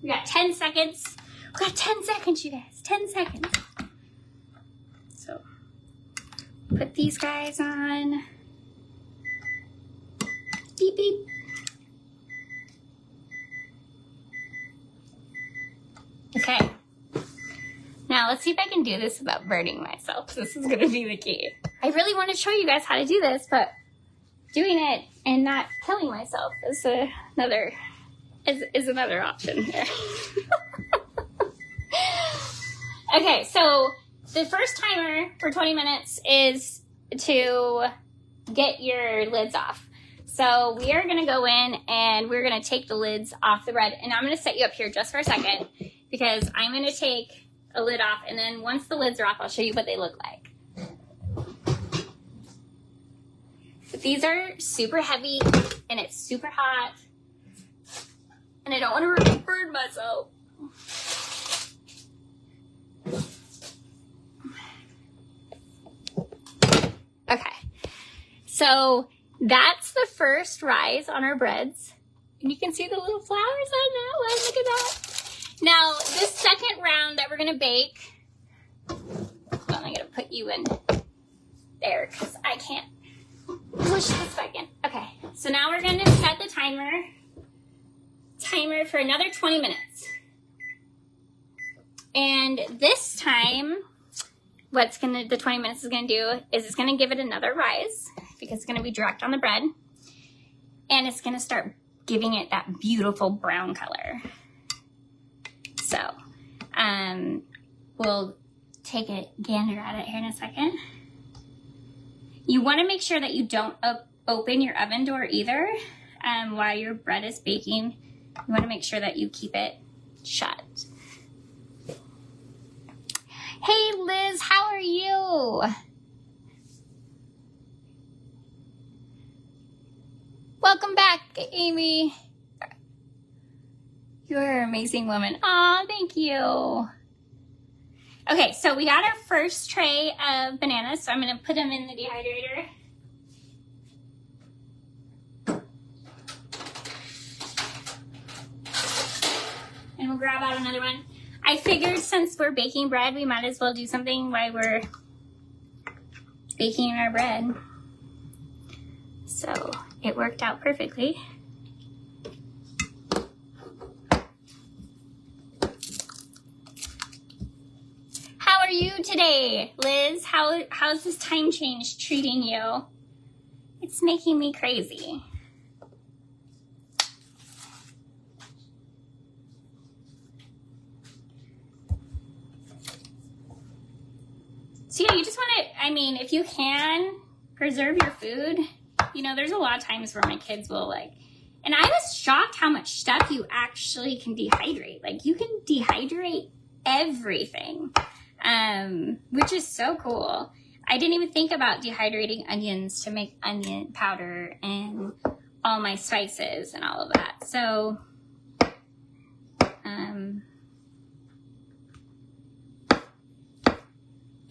We got 10 seconds. We got 10 seconds, you guys. 10 seconds. So put these guys on. Beep, beep. Okay. Now let's see if I can do this without burning myself. This is going to be the key. I really want to show you guys how to do this, but doing it and not killing myself is another option here. Okay, so the first timer for 20 minutes is to get your lids off. So we are going to go in and we're going to take the lids off the bread. And I'm going to set you up here just for a second because I'm going to take a lid off. And then once the lids are off, I'll show you what they look like. But these are super heavy and it's super hot. And I don't want to burn myself. Okay, so that's the first rise on our breads. And you can see the little flowers on that one. Look at that. Now, this second round that we're going to bake, hold on, I'm going to put you in there because I can't push this back in. Okay, so now we're going to set the timer for another 20 minutes. And this time, the 20 minutes is going to do is it's going to give it another rise because it's going to be direct on the bread. And it's going to start giving it that beautiful brown color. So, we'll take a gander at it here in a second. You want to make sure that you don't open your oven door either while your bread is baking. You want to make sure that you keep it shut. Hey Liz, how are you? Welcome back, Amy. You're an amazing woman. Aw, thank you. Okay, so we got our first tray of bananas, so I'm going to put them in the dehydrator. grab out another one. I figured since we're baking bread, we might as well do something while we're baking our bread. So it worked out perfectly. How are you today, Liz? How's this time change treating you? It's making me crazy. So yeah, you just want to, I mean, if you can, preserve your food. You know, there's a lot of times where my kids will like, and I was shocked how much stuff you actually can dehydrate. Like you can dehydrate everything, which is so cool. I didn't even think about dehydrating onions to make onion powder and all my spices and all of that. So,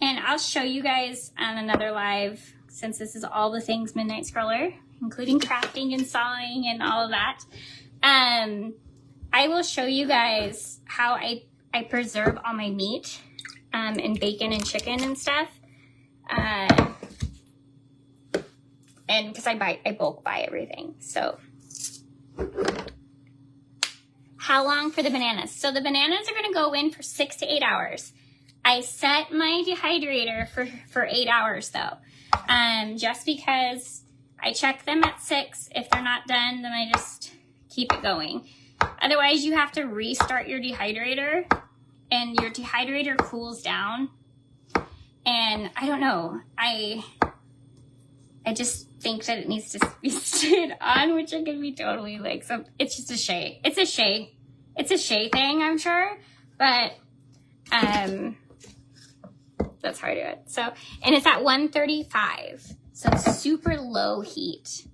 and I'll show you guys on another live, since this is all the things Midnight Scroller, including crafting and sawing and all of that. I will show you guys how I preserve all my meat, and bacon and chicken and stuff. And because I bulk buy everything. So how long for the bananas? So the bananas are going to go in for 6 to 8 hours. I set my dehydrator for 8 hours though. Just because I check them at 6. If they're not done, then I just keep it going. Otherwise you have to restart your dehydrator, and your dehydrator cools down. And I don't know, I just think that it needs to be stayed on, which I can be totally like, so it's just a shade. It's a shade thing, I'm sure, but that's how I do it. So, and it's at 135, so it's super low heat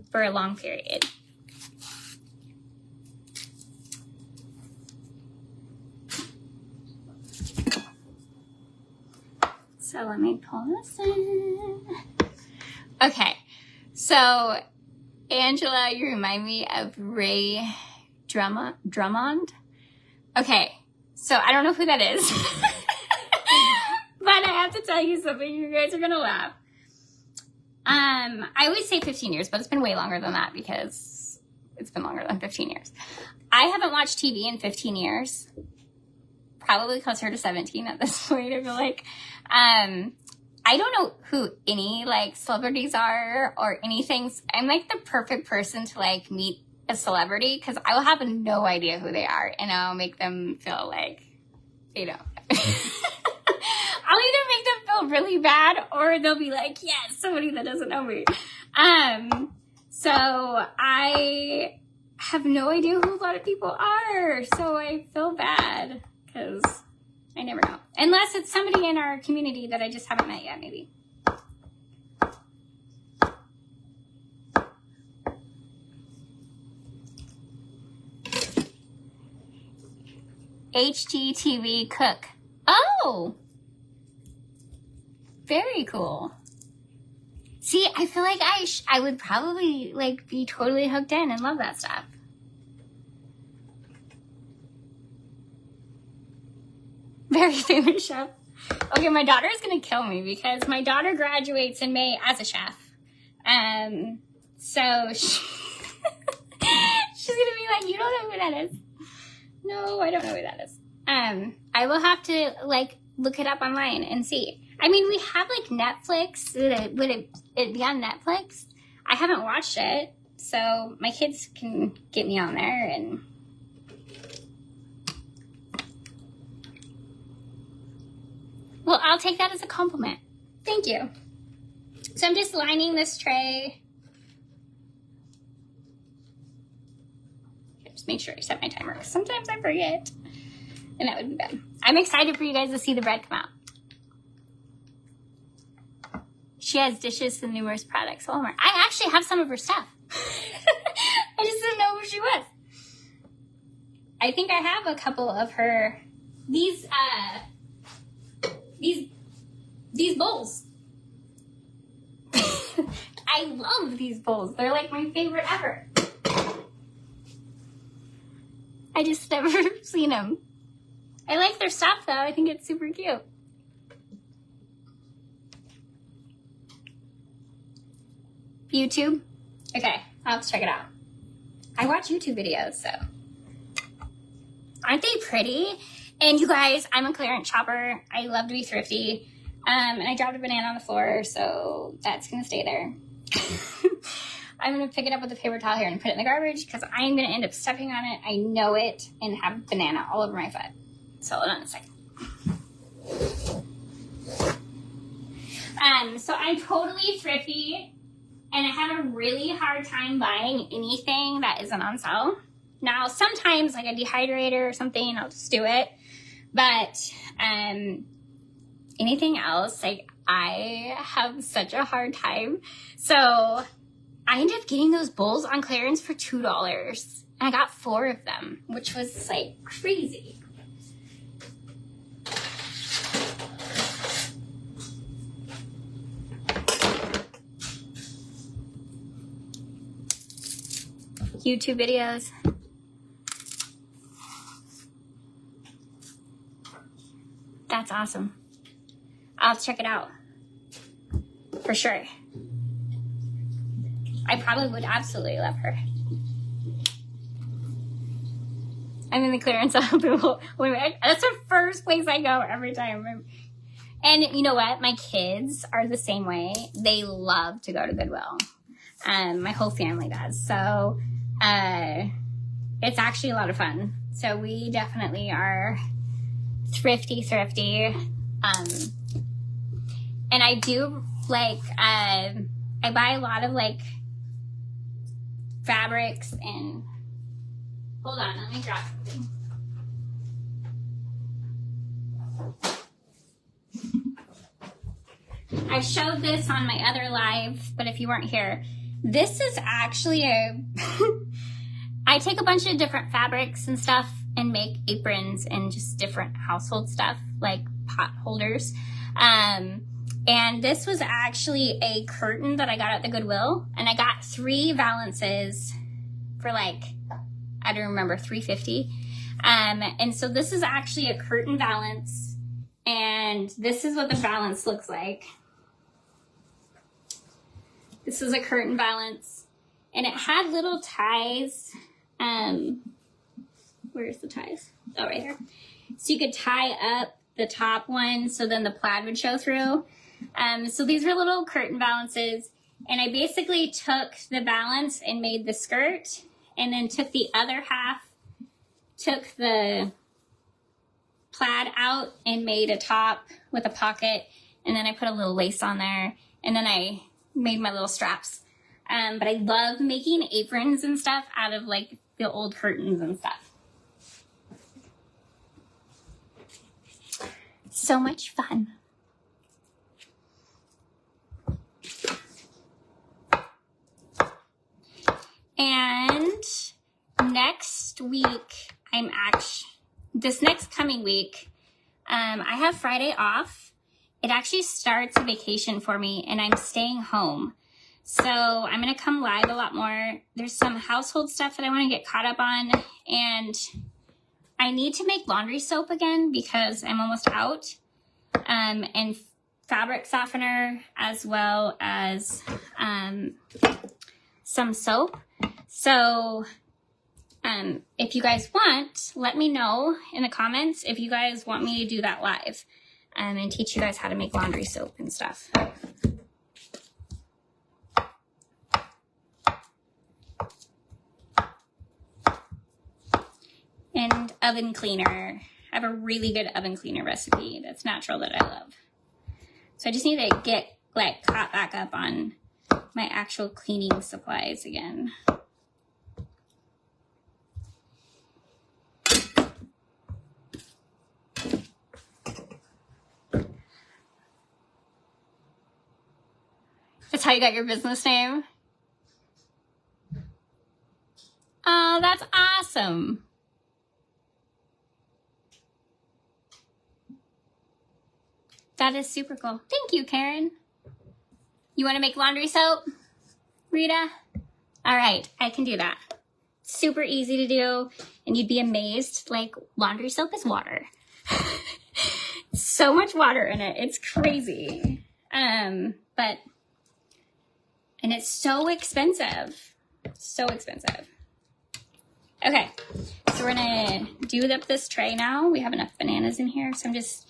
for a long period. So let me pull this in. Okay, so Angela, you remind me of Ray Drummond. Okay, so I don't know who that is, but I have to tell you something. You guys are gonna laugh. I always say 15 years, but it's been way longer than that because it's been longer than 15 years. I haven't watched TV in 15 years. Probably closer to 17 at this point, I feel like. I don't know who any like celebrities are or anything. I'm like the perfect person to like meet a celebrity because I will have no idea who they are, and I'll make them feel like, you know, I'll either make them feel really bad or they'll be like, yes, somebody that doesn't know me. So I have no idea who a lot of people are, so I feel bad because I never know. Unless it's somebody in our community that I just haven't met yet, maybe. HGTV cook. Oh! Very cool. See, I feel like I would probably like be totally hooked in and love that stuff. Very famous chef. Okay, my daughter is gonna kill me because my daughter graduates in May as a chef. So she's gonna be like, you don't know who that is. No, I don't know who that is. I will have to like look it up online and see. I mean, we have like Netflix. Would it be on Netflix? I haven't watched it, so my kids can get me on there and. Well, I'll take that as a compliment. Thank you. So I'm just lining this tray. Just make sure I set my timer, because sometimes I forget, and that would be bad. I'm excited for you guys to see the bread come out. She has dishes and numerous products. Oh my! I actually have some of her stuff. I just didn't know who she was. I think I have a couple of her these bowls. I love these bowls. They're like my favorite ever. I just never seen them. I like their stuff though. I think it's super cute. YouTube? Okay, I'll have to check it out. I watch YouTube videos, so. Aren't they pretty? And you guys, I'm a clearance shopper. I love to be thrifty. And I dropped a banana on the floor, so that's gonna stay there. I'm gonna pick it up with a paper towel here and put it in the garbage because I'm gonna end up stepping on it. I know it, and have banana all over my foot. So hold on a second. So I'm totally thrifty, and I have a really hard time buying anything that isn't on sale. Now, sometimes like a dehydrator or something, I'll just do it. But anything else, like I have such a hard time. So I ended up getting those bowls on clearance for $2. And I got 4 of them, which was like crazy. YouTube videos. That's awesome. I'll have to check it out. For sure. I probably would absolutely love her. I'm in the clearance aisle. That's the first place I go every time. And you know what? My kids are the same way. They love to go to Goodwill. My whole family does. So it's actually a lot of fun. So we definitely are thrifty. And I do like, I buy a lot of like fabrics and, hold on, let me drop something. I showed this on my other live, but if you weren't here, this is actually I take a bunch of different fabrics and stuff and make aprons and just different household stuff like pot holders. And this was actually a curtain that I got at the Goodwill, and I got 3 valances for like, I don't remember, $3.50. And so this is actually a curtain valance, and this is what the valance looks like. This is a curtain valance, and it had little ties. Where's the ties? Oh, right here. So you could tie up the top one, so then the plaid would show through. So these were little curtain valances, and I basically took the valance and made the skirt, and then took the other half, took the plaid out and made a top with a pocket, and then I put a little lace on there, and then I made my little straps. But I love making aprons and stuff out of like the old curtains and stuff. So much fun. And next week, this next coming week, I have Friday off. It actually starts a vacation for me, and I'm staying home. So I'm going to come live a lot more. There's some household stuff that I want to get caught up on, and I need to make laundry soap again because I'm almost out, and fabric softener, as well as some soap. So if you guys want, let me know in the comments if you guys want me to do that live, and teach you guys how to make laundry soap and stuff. And oven cleaner. I have a really good oven cleaner recipe that's natural that I love. So I just need to get like caught back up on my actual cleaning supplies again. That's how you got your business name? Oh, that's awesome. That is super cool. Thank you, Karen. You want to make laundry soap, Rita? All right, I can do that. super easy to do, and you'd be amazed. Like, laundry soap is water. So much water in it. It's crazy. But, and it's so expensive. So expensive. Okay, so we're gonna do up this tray now. We have enough bananas in here, so I'm just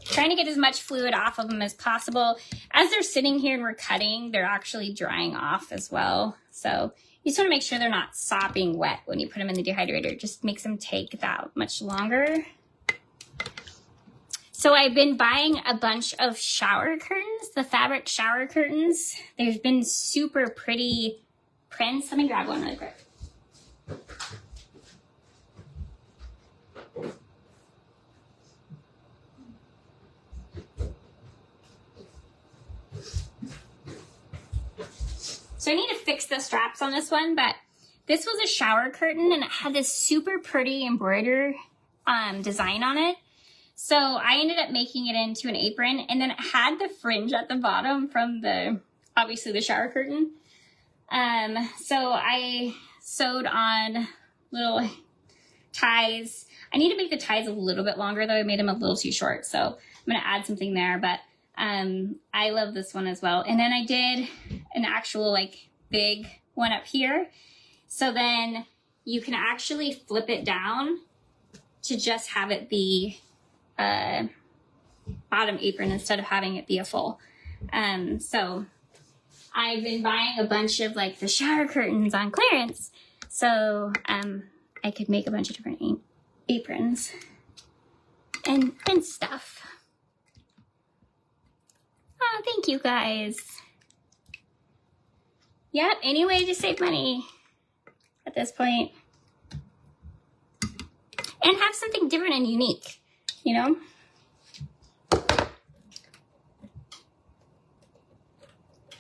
trying to get as much fluid off of them as possible. As they're sitting here and we're cutting, they're actually drying off as well. So you just want to make sure they're not sopping wet when you put them in the dehydrator. It just makes them take that much longer. So I've been buying a bunch of shower curtains, the fabric shower curtains. There's been super pretty prints. Let me grab one really quick. So I need to fix the straps on this one, but this was a shower curtain and it had this super pretty embroidered design on it. So I ended up making it into an apron, and then it had the fringe at the bottom from obviously the shower curtain. So I sewed on little ties. I need to make the ties a little bit longer though. I made them a little too short. So I'm going to add something there, but I love this one as well. And then I did an actual like big one up here. So then you can actually flip it down to just have it be a bottom apron instead of having it be a full. So I've been buying a bunch of like the shower curtains on clearance. So I could make a bunch of different aprons and stuff. Oh, thank you guys. Yep, any way to save money at this point. And have something different and unique, you know?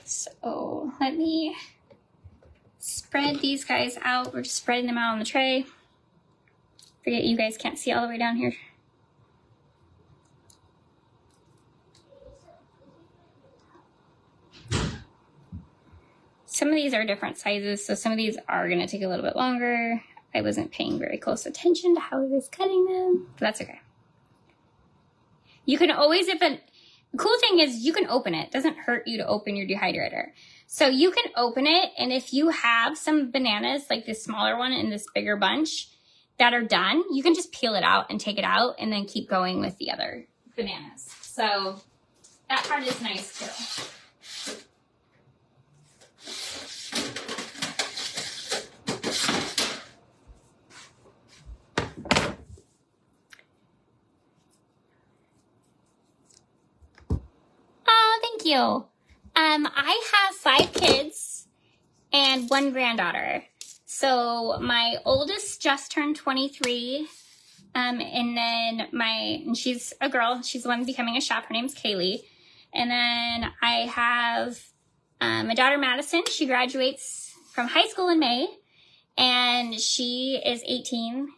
So let me spread these guys out. We're just spreading them out on the tray. Forget you guys can't see all the way down here. Some of these are different sizes, so some of these are gonna take a little bit longer. I wasn't paying very close attention to how I was cutting them, but that's okay. You can always, the cool thing is you can open it. It doesn't hurt you to open your dehydrator. So you can open it, and if you have some bananas, like this smaller one and this bigger bunch that are done, you can just peel it out and take it out and then keep going with the other bananas. So that part is nice too. You. I have 5 kids and 1 granddaughter. So my oldest just turned 23. And then and she's a girl. She's the one becoming a chef. Her name's Kaylee. And then I have my daughter Madison. She graduates from high school in May, and she is 18.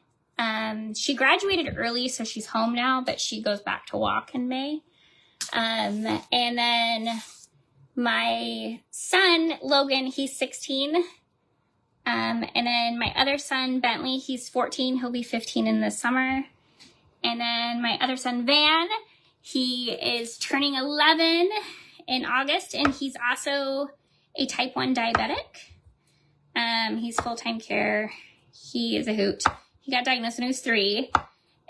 She graduated early, so she's home now, but she goes back to walk in May. And then my son, Logan, he's 16. And then my other son, Bentley, he's 14. He'll be 15 in the summer. And then my other son, Van, he is turning 11 in August, and he's also a type 1 diabetic. He's full-time care. He is a hoot. He got diagnosed when he was 3.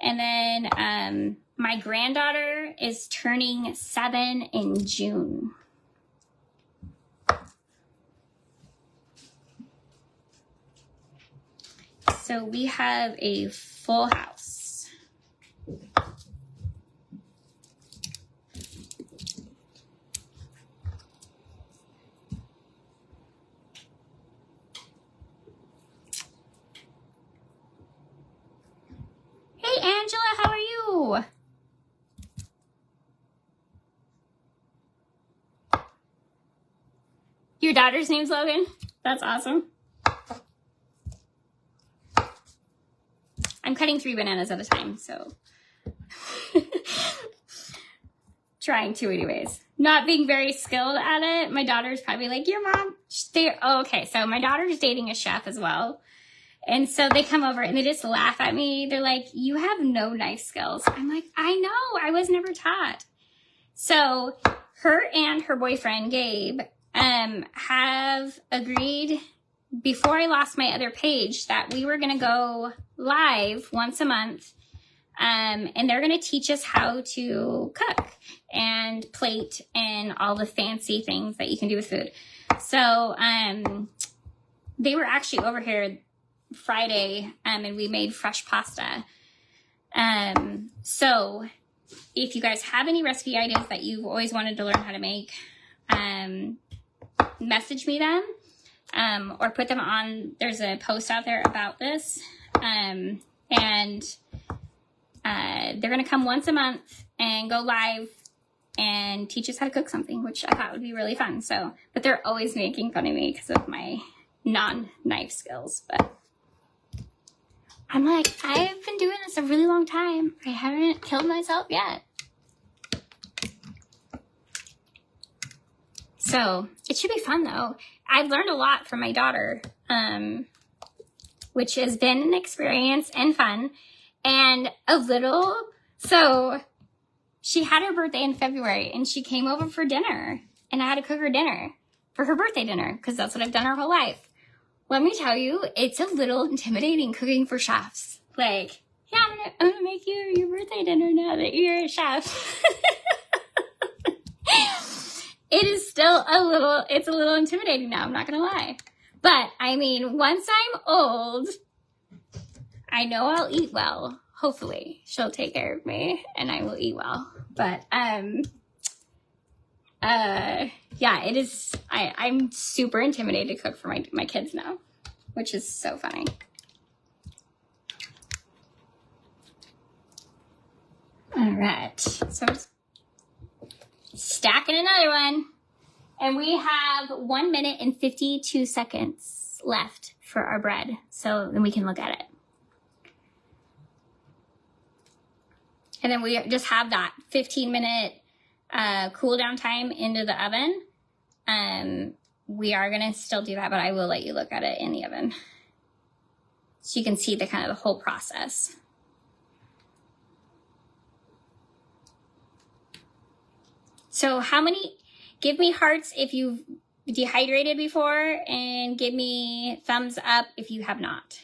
And then, my granddaughter is turning 7 in June. So we have a full house. Hey, Angela, how are you? Your daughter's name's Logan? That's awesome. I'm cutting 3 bananas at a time, so trying to anyways. not being very skilled at it. My daughter's probably like, your mom, okay, so my daughter's dating a chef as well. And so they come over and they just laugh at me. They're like, you have no knife skills. I'm like, I know, I was never taught. So her and her boyfriend, Gabe, have agreed before I lost my other page that we were going to go live once a month. And they're going to teach us how to cook and plate and all the fancy things that you can do with food. So, they were actually over here Friday, and we made fresh pasta. So if you guys have any recipe ideas that you've always wanted to learn how to make, message me them, or put them on, there's a post out there about this. They're going to come once a month and go live and teach us how to cook something, which I thought would be really fun. So, but they're always making fun of me because of my non-knife skills. But I'm like, I've been doing this a really long time. I haven't killed myself yet. So it should be fun though. I've learned a lot from my daughter, which has been an experience and fun. And so she had her birthday in February and she came over for dinner and I had to cook her dinner for her birthday dinner because that's what I've done her whole life. Let me tell you, it's a little intimidating cooking for chefs. Like, yeah, I'm gonna make you your birthday dinner now that you're a chef. It's a little intimidating now, I'm not gonna lie. But I mean, once I'm old, I know I'll eat well. Hopefully she'll take care of me and I will eat well. But, yeah, it is, I'm super intimidated to cook for my kids now, which is so funny. All right, so stacking another one. And we have 1 minute and 52 seconds left for our bread. So then we can look at it. And then we just have that 15-minute cool down time into the oven. We are going to still do that, but I will let you look at it in the oven. So you can see the kind of the whole process. So give me hearts if you've dehydrated before, and give me thumbs up if you have not.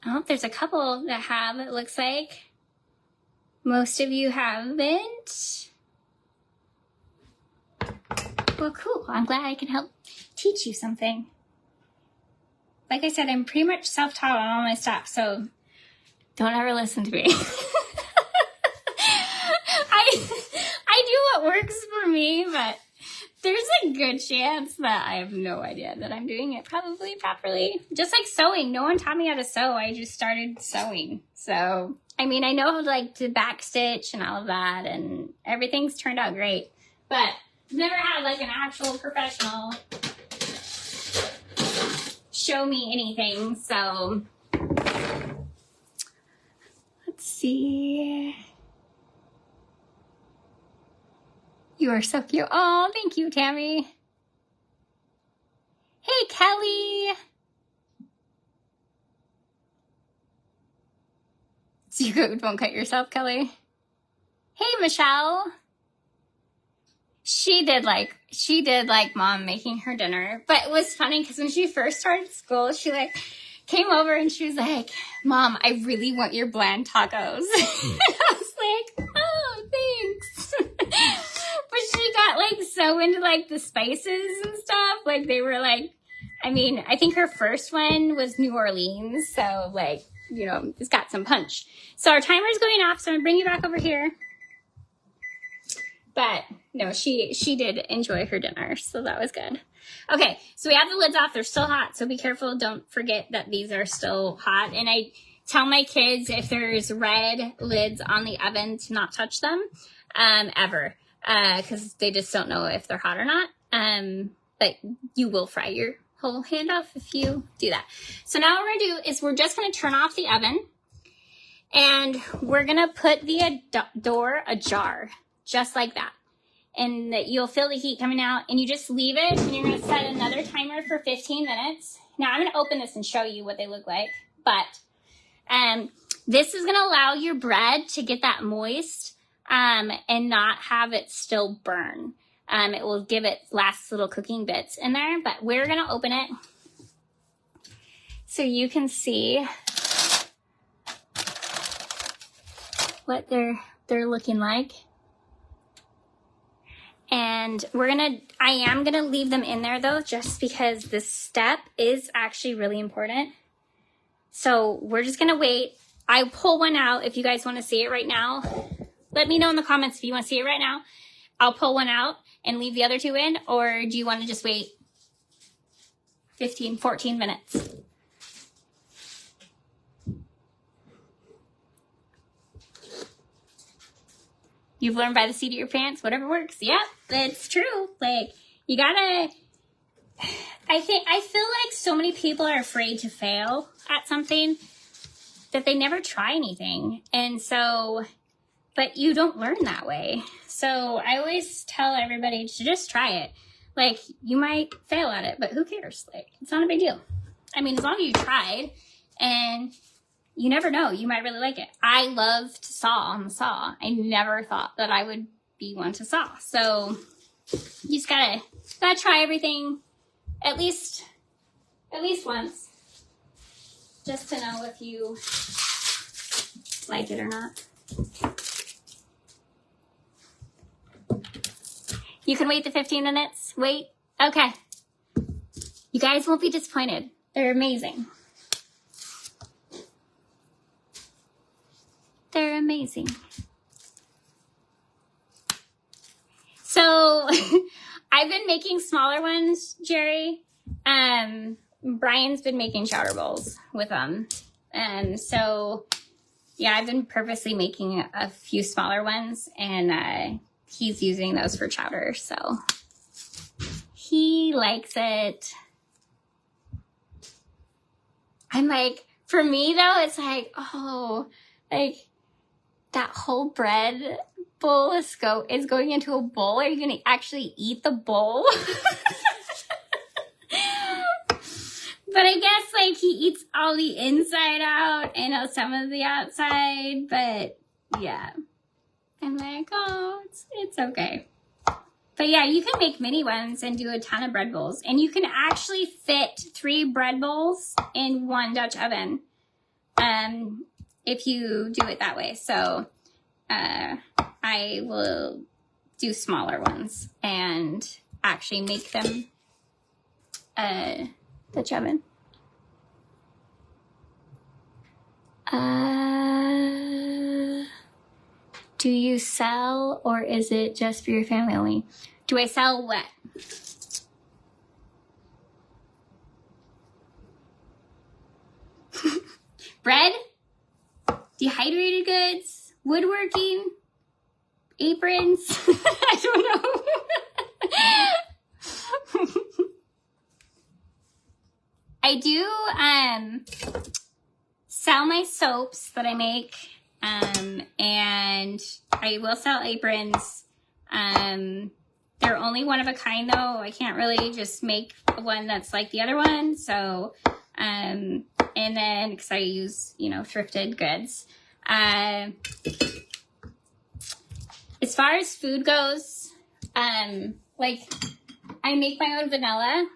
Oh, there's a couple that have, it looks like. Most of you haven't. Well, cool. I'm glad I can help teach you something. Like I said, I'm pretty much self-taught on all my stuff, so don't ever listen to me. I do what works for me, but there's a good chance that I have no idea that I'm doing it probably properly. Just like sewing. No one taught me how to sew. I just started sewing. So, I mean, I know like to backstitch and all of that, and everything's turned out great. But I've never had like an actual professional show me anything. So, let's see. You are so cute. Oh, thank you, Tammy. Hey, Kelly. So you won't cut yourself, Kelly? Hey, Michelle. She did like mom making her dinner. But it was funny because when she first started school, she like came over and she was like, Mom, I really want your bland tacos. I was like, oh, thanks. But she got like so into like the spices and stuff. Like they were like, I mean, I think her first one was New Orleans. So like, you know, it's got some punch. So our timer's going off. So I'm going to bring you back over here. But no, she did enjoy her dinner. So that was good. Okay. So we have the lids off. They're still hot. So be careful. Don't forget that these are still hot. And I tell my kids if there's red lids on the oven to not touch them, ever. Cause they just don't know if they're hot or not. But you will fry your hold hand off if you do that. So now what we're gonna do is we're just gonna turn off the oven and we're gonna put the door ajar, just like that. And you'll feel the heat coming out and you just leave it and you're gonna set another timer for 15 minutes. Now I'm gonna open this and show you what they look like, but this is gonna allow your bread to get that moist and not have it still burn. It will give it last little cooking bits in there, but we're gonna open it so you can see what they're looking like. And I am gonna leave them in there though, just because this step is actually really important. So we're just gonna wait. I pull one out if you guys wanna see it right now. Let me know in the comments if you wanna see it right now. I'll pull one out and leave the other two in, or do you wanna just wait 15, 14 minutes? You've learned by the seat of your pants, whatever works. Yep, it's true. Like, you gotta, I feel like so many people are afraid to fail at something that they never try anything. And so, but you don't learn that way. So I always tell everybody to just try it. Like, you might fail at it, but who cares? Like, it's not a big deal. I mean, as long as you tried, and you never know, you might really like it. I love to saw on the saw. I never thought that I would be one to saw. So you just gotta try everything at least once, just to know if you like it or not. You can wait the 15 minutes. Wait. Okay. You guys won't be disappointed. They're amazing. They're amazing. So I've been making smaller ones, Jerry. Brian's been making chowder bowls with them. And so, yeah, I've been purposely making a few smaller ones, and he's using those for chowder. So he likes it. I'm like, for me though, it's like, oh, like, that whole bread bowl is going into a bowl. Are you going to actually eat the bowl? But I guess, like, he eats all the inside out and some of the outside. But, yeah. I'm like, oh, it's okay. But, yeah, you can make mini ones and do a ton of bread bowls. And you can actually fit 3 bread bowls in one Dutch oven. If you do it that way. So I will do smaller ones and actually make them Dutch oven. Do you sell, or is it just for your family only? Do I sell what? Bread? Dehydrated goods, woodworking, aprons. I don't know. I do sell my soaps that I make, and I will sell aprons. They're only one of a kind though. I can't really just make one that's like the other one. So, and then, because I use, thrifted goods. As far as food goes, like, I make my own vanilla.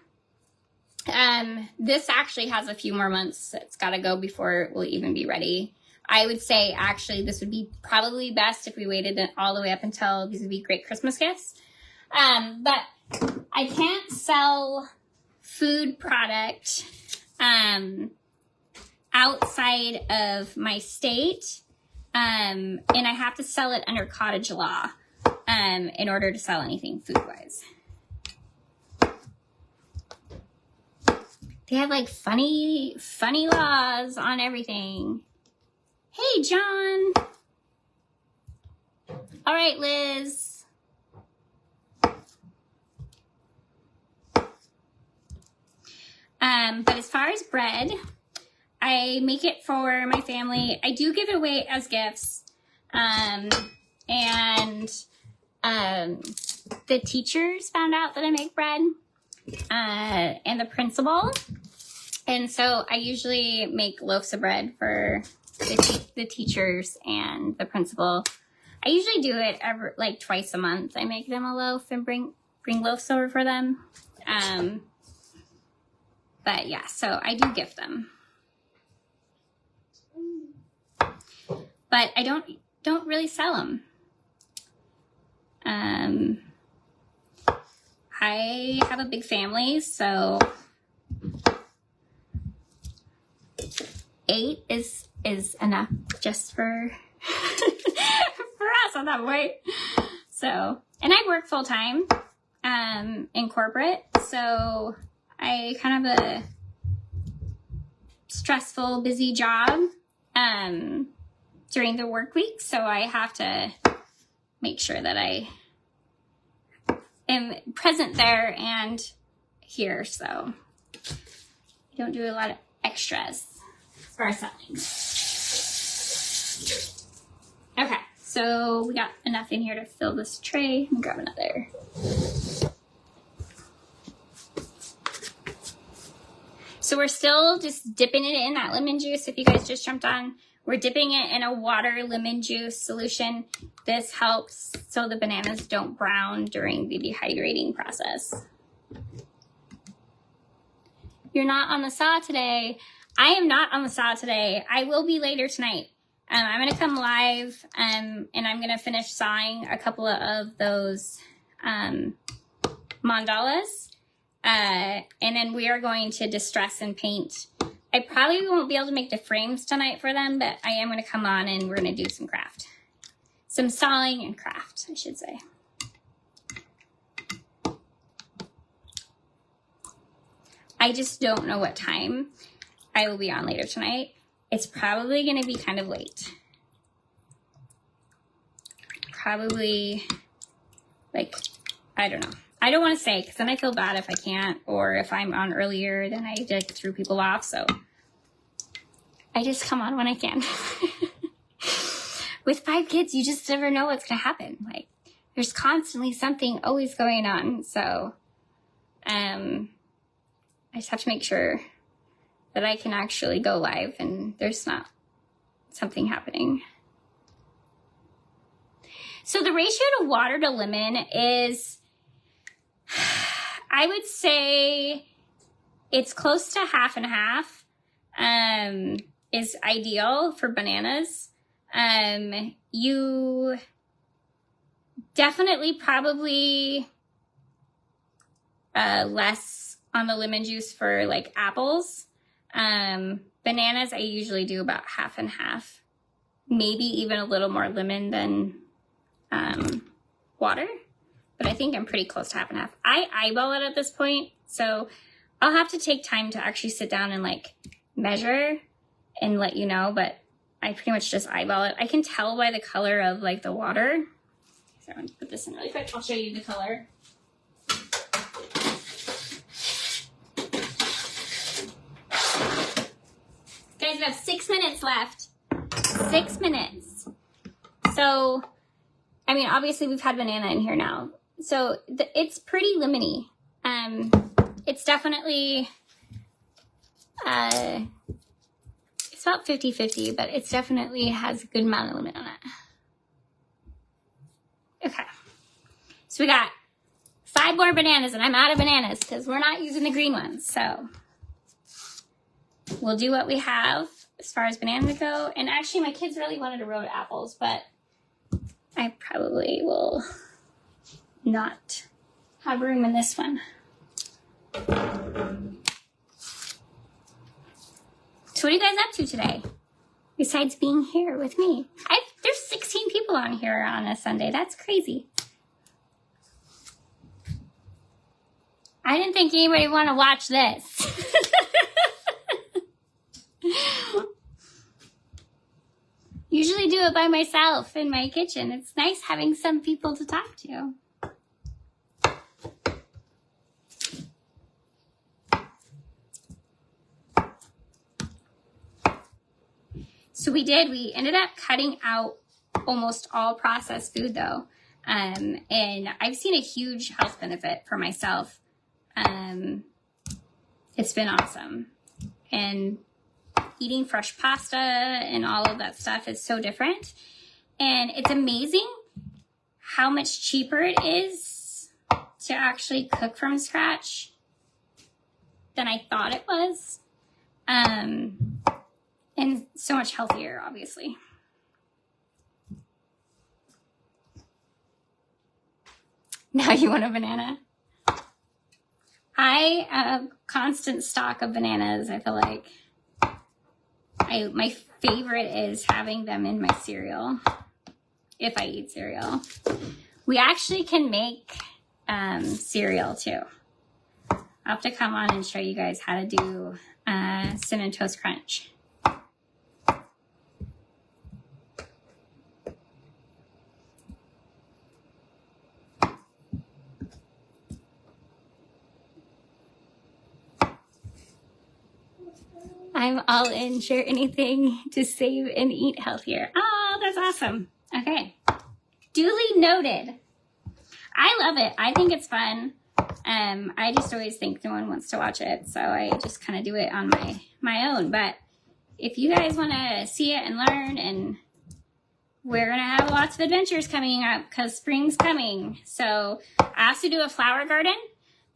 This actually has a few more months it's got to go before it will even be ready. I would say, actually, this would be probably best if we waited all the way up until these would be great Christmas gifts. But I can't sell food product, outside of my state, and I have to sell it under cottage law, in order to sell anything food-wise. They have like funny laws on everything. Hey, John. All right, Liz. But as far as bread, I make it for my family. I do give it away as gifts. The teachers found out that I make bread, and the principal. And so I usually make loaves of bread for the teachers and the principal. I usually do it like twice a month. I make them a loaf and bring loaves over for them. But yeah, so I do gift them. But I don't really sell them. I have a big family, so 8 is enough just for for us at that point. So, and I work full time in corporate, so I kind of have a stressful, busy job during the work week, so I have to make sure that I am present there and here, so I don't do a lot of extras as far as selling. Okay, so we got enough in here to fill this tray. Let me grab another. So we're still just dipping it in that lemon juice. If you guys just jumped on, we're dipping it in a water lemon juice solution. This helps so the bananas don't brown during the dehydrating process. You're not on the saw today. I am not on the saw today. I will be later tonight. I'm going to come live and I'm going to finish sawing a couple of those mandalas. And then we are going to distress and paint. I probably won't be able to make the frames tonight for them, but I am going to come on and we're going to do some craft. Some sawing and craft, I should say. I just don't know what time I will be on later tonight. It's probably going to be kind of late. Probably, like, I don't know. I don't want to say, because then I feel bad if I can't, or if I'm on earlier, then I just threw people off, so I just come on when I can. With 5 kids, you just never know what's going to happen. Like, there's constantly something always going on, so I just have to make sure that I can actually go live and there's not something happening. So the ratio to water to lemon is, I would say it's close to half and half, is ideal for bananas. You definitely probably less on the lemon juice for like apples. Bananas I usually do about half and half, maybe even a little more lemon than water. But I think I'm pretty close to half and half. I eyeball it at this point, so I'll have to take time to actually sit down and like measure and let you know, but I pretty much just eyeball it. I can tell by the color of like the water. So I'm gonna put this in really quick. I'll show you the color. Guys, we have 6 minutes left. 6 minutes. So, I mean, obviously we've had banana in here now. So it's pretty lemony. It's definitely, it's about 50-50, but it definitely has a good amount of lemon on it. Okay. So we got 5 more bananas and I'm out of bananas because we're not using the green ones. So we'll do what we have as far as bananas go. And actually my kids really wanted to roast apples, but I probably will not have room in this one. So what are you guys up to today? Besides being here with me. There's 16 people on here on a Sunday. That's crazy. I didn't think anybody would want to watch this. Usually do it by myself in my kitchen. It's nice having some people to talk to. So we ended up cutting out almost all processed food though. And I've seen a huge health benefit for myself. It's been awesome. And eating fresh pasta and all of that stuff is so different. And it's amazing how much cheaper it is to actually cook from scratch than I thought it was. And so much healthier, obviously. Now you want a banana? I have constant stock of bananas. I feel like my favorite is having them in my cereal, if I eat cereal. We actually can make cereal too. I'll have to come on and show you guys how to do Cinnamon Toast Crunch. I'm all in, share anything to save and eat healthier. Oh, that's awesome. Okay. Duly noted. I love it. I think it's fun. I just always think no one wants to watch it, so I just kind of do it on my own. But if you guys want to see it and learn, and we're going to have lots of adventures coming up because spring's coming. So I also do a flower garden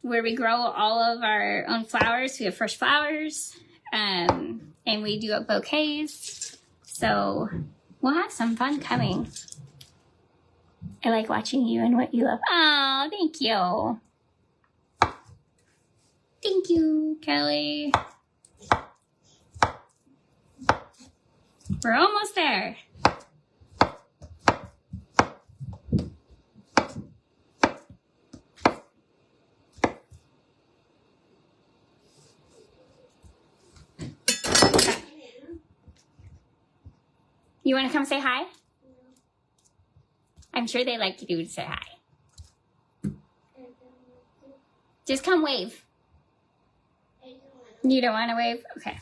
where we grow all of our own flowers. We have fresh flowers. And we do bouquets, so we'll have some fun coming. I like watching you and what you love. Oh, thank you. Thank you, Kelly. We're almost there. You want to come say hi? I'm sure they like you to say hi. Just come wave. You don't want to wave? Okay.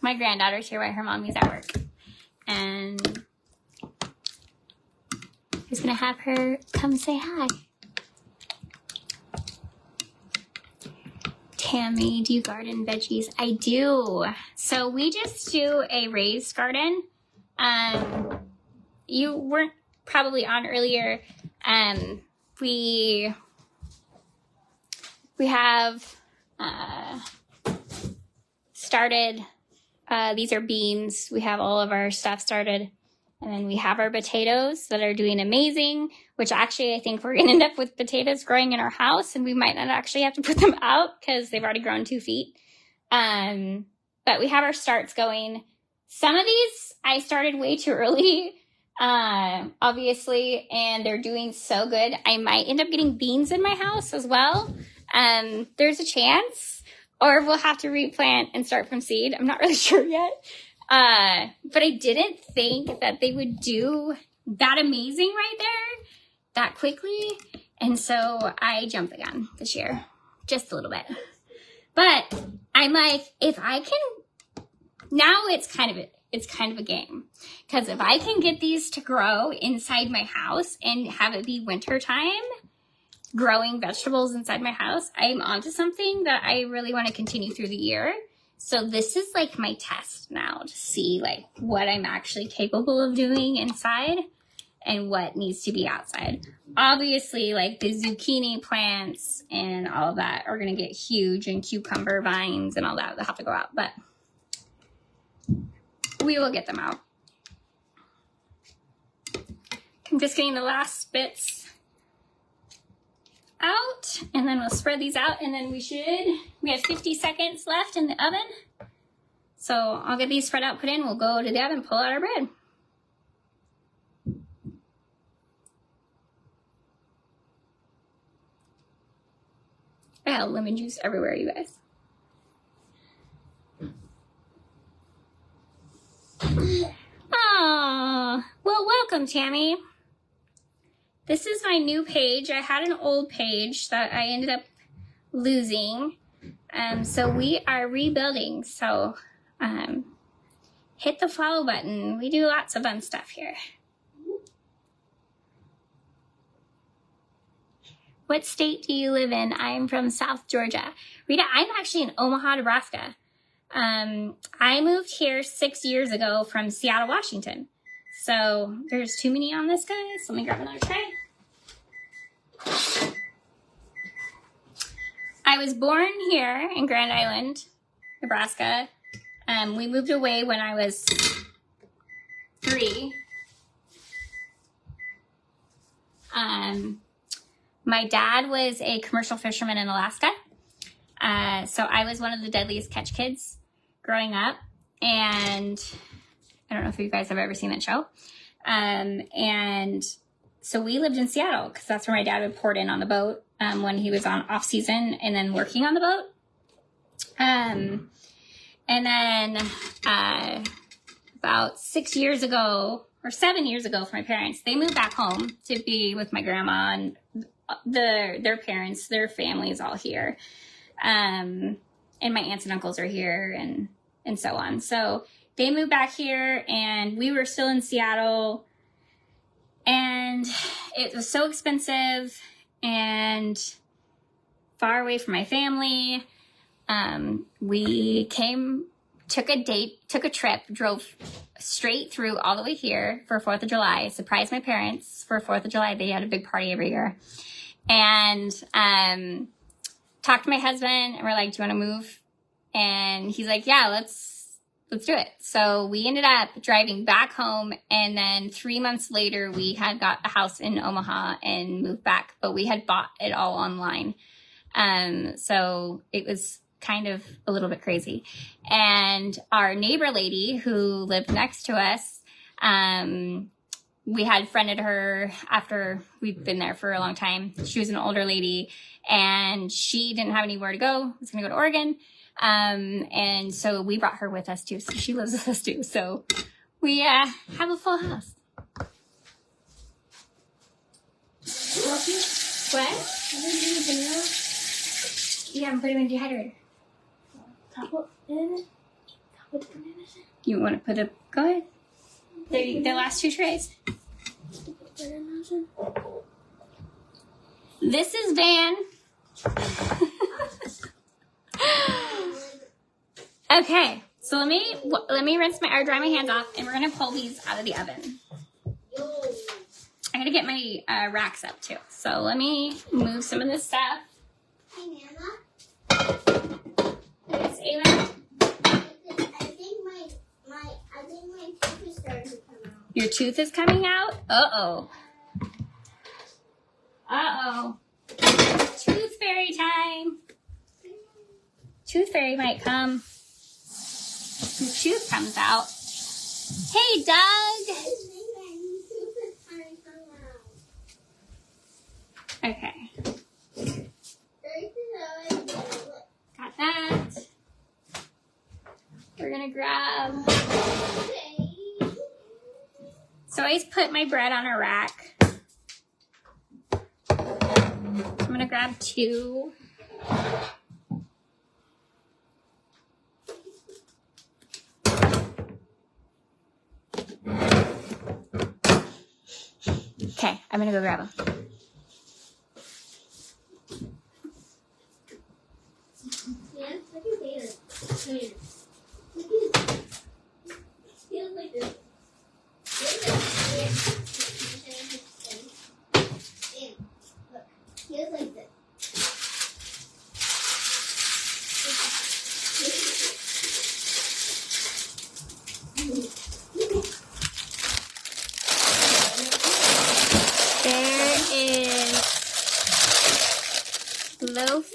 My granddaughter's here while her mommy's at work. And I'm just going to have her come say hi. Tammy, do you garden veggies? I do. So we just do a raised garden. You weren't probably on earlier. We have started, these are beans. We have all of our stuff started. And then we have our potatoes that are doing amazing, which actually I think we're going to end up with potatoes growing in our house, and we might not actually have to put them out because they've already grown 2 feet. But we have our starts going. Some of these I started way too early, obviously, and they're doing so good. I might end up getting beans in my house as well. There's a chance, or we'll have to replant and start from seed. I'm not really sure yet. But I didn't think that they would do that amazing right there that quickly. And so I jumped the gun this year, just a little bit. But I'm like, if I can, now it's kind of a game. Because if I can get these to grow inside my house and have it be winter time, growing vegetables inside my house, I'm onto something that I really want to continue through the year. So this is like my test now to see like what I'm actually capable of doing inside and what needs to be outside. Obviously, like the zucchini plants and all of that are going to get huge, and cucumber vines and all that, they'll have to go out, but we will get them out. I'm just getting the last bits out, and then we'll spread these out, and then we have 50 seconds left in the oven. So I'll get these spread out, put in, we'll go to the oven, pull out our bread. I have lemon juice everywhere, you guys. Aww, well, welcome, Tammy. This is my new page. I had an old page that I ended up losing. So we are rebuilding. So hit the follow button. We do lots of fun stuff here. What state do you live in? I'm from South Georgia. Rita, I'm actually in Omaha, Nebraska. I moved here 6 years ago from Seattle, Washington. So there's too many on this, guys. Let me grab another tray. I was born here in Grand Island, Nebraska. We moved away when I was 3. My dad was a commercial fisherman in Alaska. So I was one of the deadliest catch kids growing up. And I don't know if you guys have ever seen that show. And so we lived in Seattle because that's where my dad would port in on the boat when he was on off season and then working on the boat. And then about 6 years ago or 7 years ago for my parents, they moved back home to be with my grandma and their parents, their family is all here. And my aunts and uncles are here and so on. So they moved back here and we were still in Seattle and it was so expensive and far away from my family. We took a trip, drove straight through all the way here for 4th of July, surprised my parents for 4th of July. They had a big party every year. And talked to my husband and we're like, do you want to move? And he's like, yeah, let's do it. So we ended up driving back home. And then 3 months later, we had got a house in Omaha and moved back, but we had bought it all online. So it was kind of a little bit crazy. And our neighbor lady who lived next to us, we had friended her after we'd been there for a long time. She was an older lady and she didn't have anywhere to go. Was going to go to Oregon. And so we brought her with us too. So she lives with us too. So we have a full house. What? You haven't put them in dehydrator. You want to put a, go ahead. The last 2 trays. This is Van. Okay, so let me rinse or dry my hands off, and we're gonna pull these out of the oven. I gotta get my racks up too. So let me move some of this stuff. Hey, Nana. Yes, Ayla? I think my tooth is starting to come out. Your tooth is coming out? Uh-oh. Uh-oh. Tooth fairy time. Tooth fairy might come. Your tooth comes out. Hey, Doug. Okay. Got that. We're gonna grab. So I always put my bread on a rack. I'm gonna grab 2. Okay, I'm gonna go grab them. Yeah, I can see it. Come here. Look at it. Feels like this. Look, feels like this. There is loaf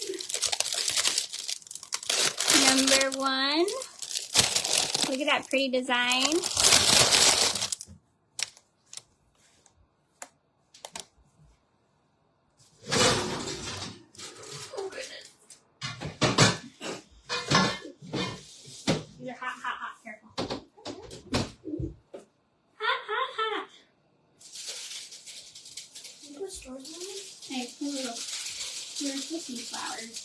number 1. Look at that pretty design. Oh goodness. These are hot, hot, hot. Careful. Hot, hot, hot. You put stars on it? I put little cookie flowers.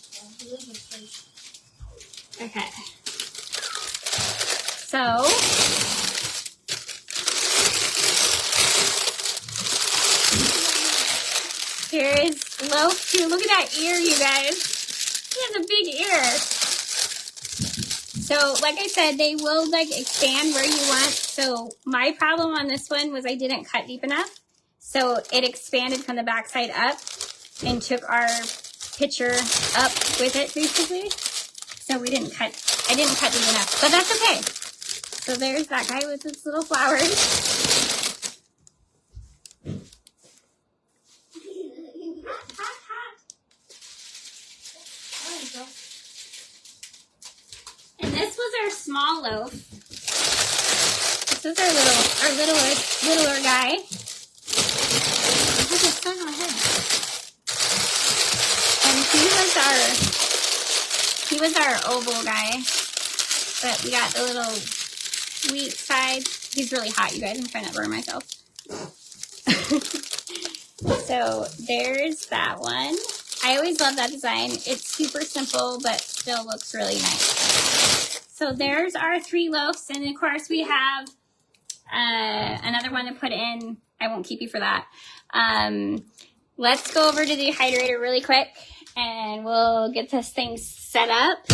Okay. So too. Look at that ear, you guys. He has a big ear. So, like I said, they will like expand where you want. So my problem on this one was I didn't cut deep enough. So it expanded from the backside up and took our picture up with it, basically. So we didn't cut, I didn't cut deep enough, but that's okay. So there's that guy with his little flowers. And this was our small loaf. This is our littler guy. Look, it's stuck on my head. And he was our oval guy. But we got the little wheat side. He's really hot, you guys. I'm trying not to burn myself. So there's that one. I always love that design. It's super simple, but still looks really nice. So there's our 3 loaves. And of course we have another one to put in. I won't keep you for that. Let's go over to the dehydrator really quick and we'll get this thing set up.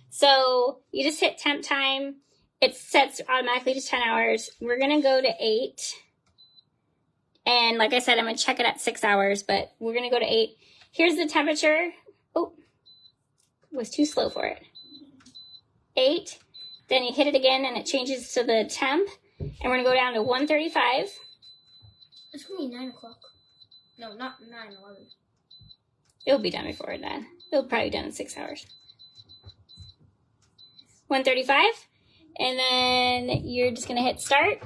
So you just hit temp time. It sets automatically to 10 hours. We're going to go to 8. And like I said, I'm going to check it at 6 hours, but we're going to go to 8. Here's the temperature. Oh, it was too slow for it. 8. Then you hit it again and it changes to the temp. And we're going to go down to 135. It's going to be 9 o'clock. No, not 9:11. It'll be done before then. It'll probably be done in 6 hours. 135. And then you're just going to hit start.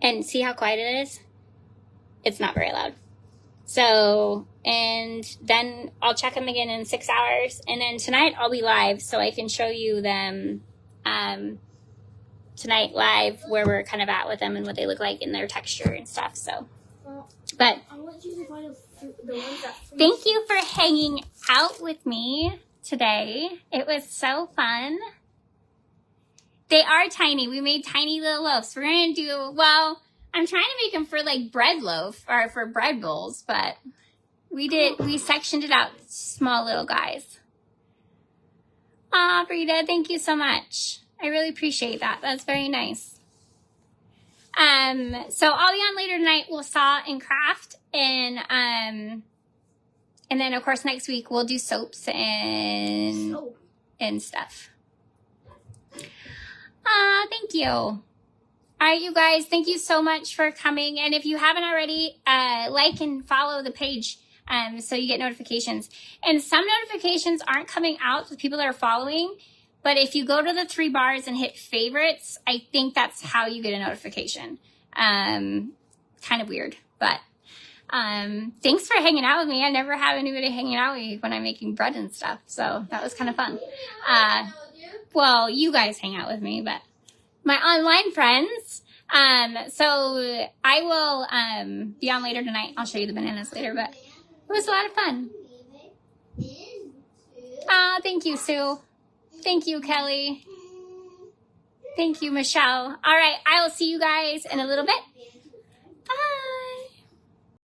And see how quiet it is? It's not very loud. So, and then I'll check them again in 6 hours. And then tonight I'll be live so I can show you them tonight live where we're kind of at with them and what they look like in their texture and stuff. So, but I'll let you find the ones that thank you for hanging out with me today. It was so fun. They are tiny. We made tiny little loaves. We're going to do, well, I'm trying to make them for like bread loaf or for bread bowls, but we sectioned it out small little guys. Aw, Brita, thank you so much. I really appreciate that. That's very nice. So I'll be on later tonight. We'll saw and craft and then of course next week we'll do soaps and stuff. Thank you. All right, you guys, thank you so much for coming. And if you haven't already, like and follow the page so you get notifications. And some notifications aren't coming out to people that are following. But if you go to the 3 bars and hit favorites, I think that's how you get a notification. Kind of weird, but thanks for hanging out with me. I never have anybody hanging out with me when I'm making bread and stuff. So that was kind of fun. Well, you guys hang out with me, but my online friends. So I will be on later tonight. I'll show you the bananas later, but it was a lot of fun. Thank you, Sue. Thank you, Kelly. Thank you, Michelle. All right, I will see you guys in a little bit.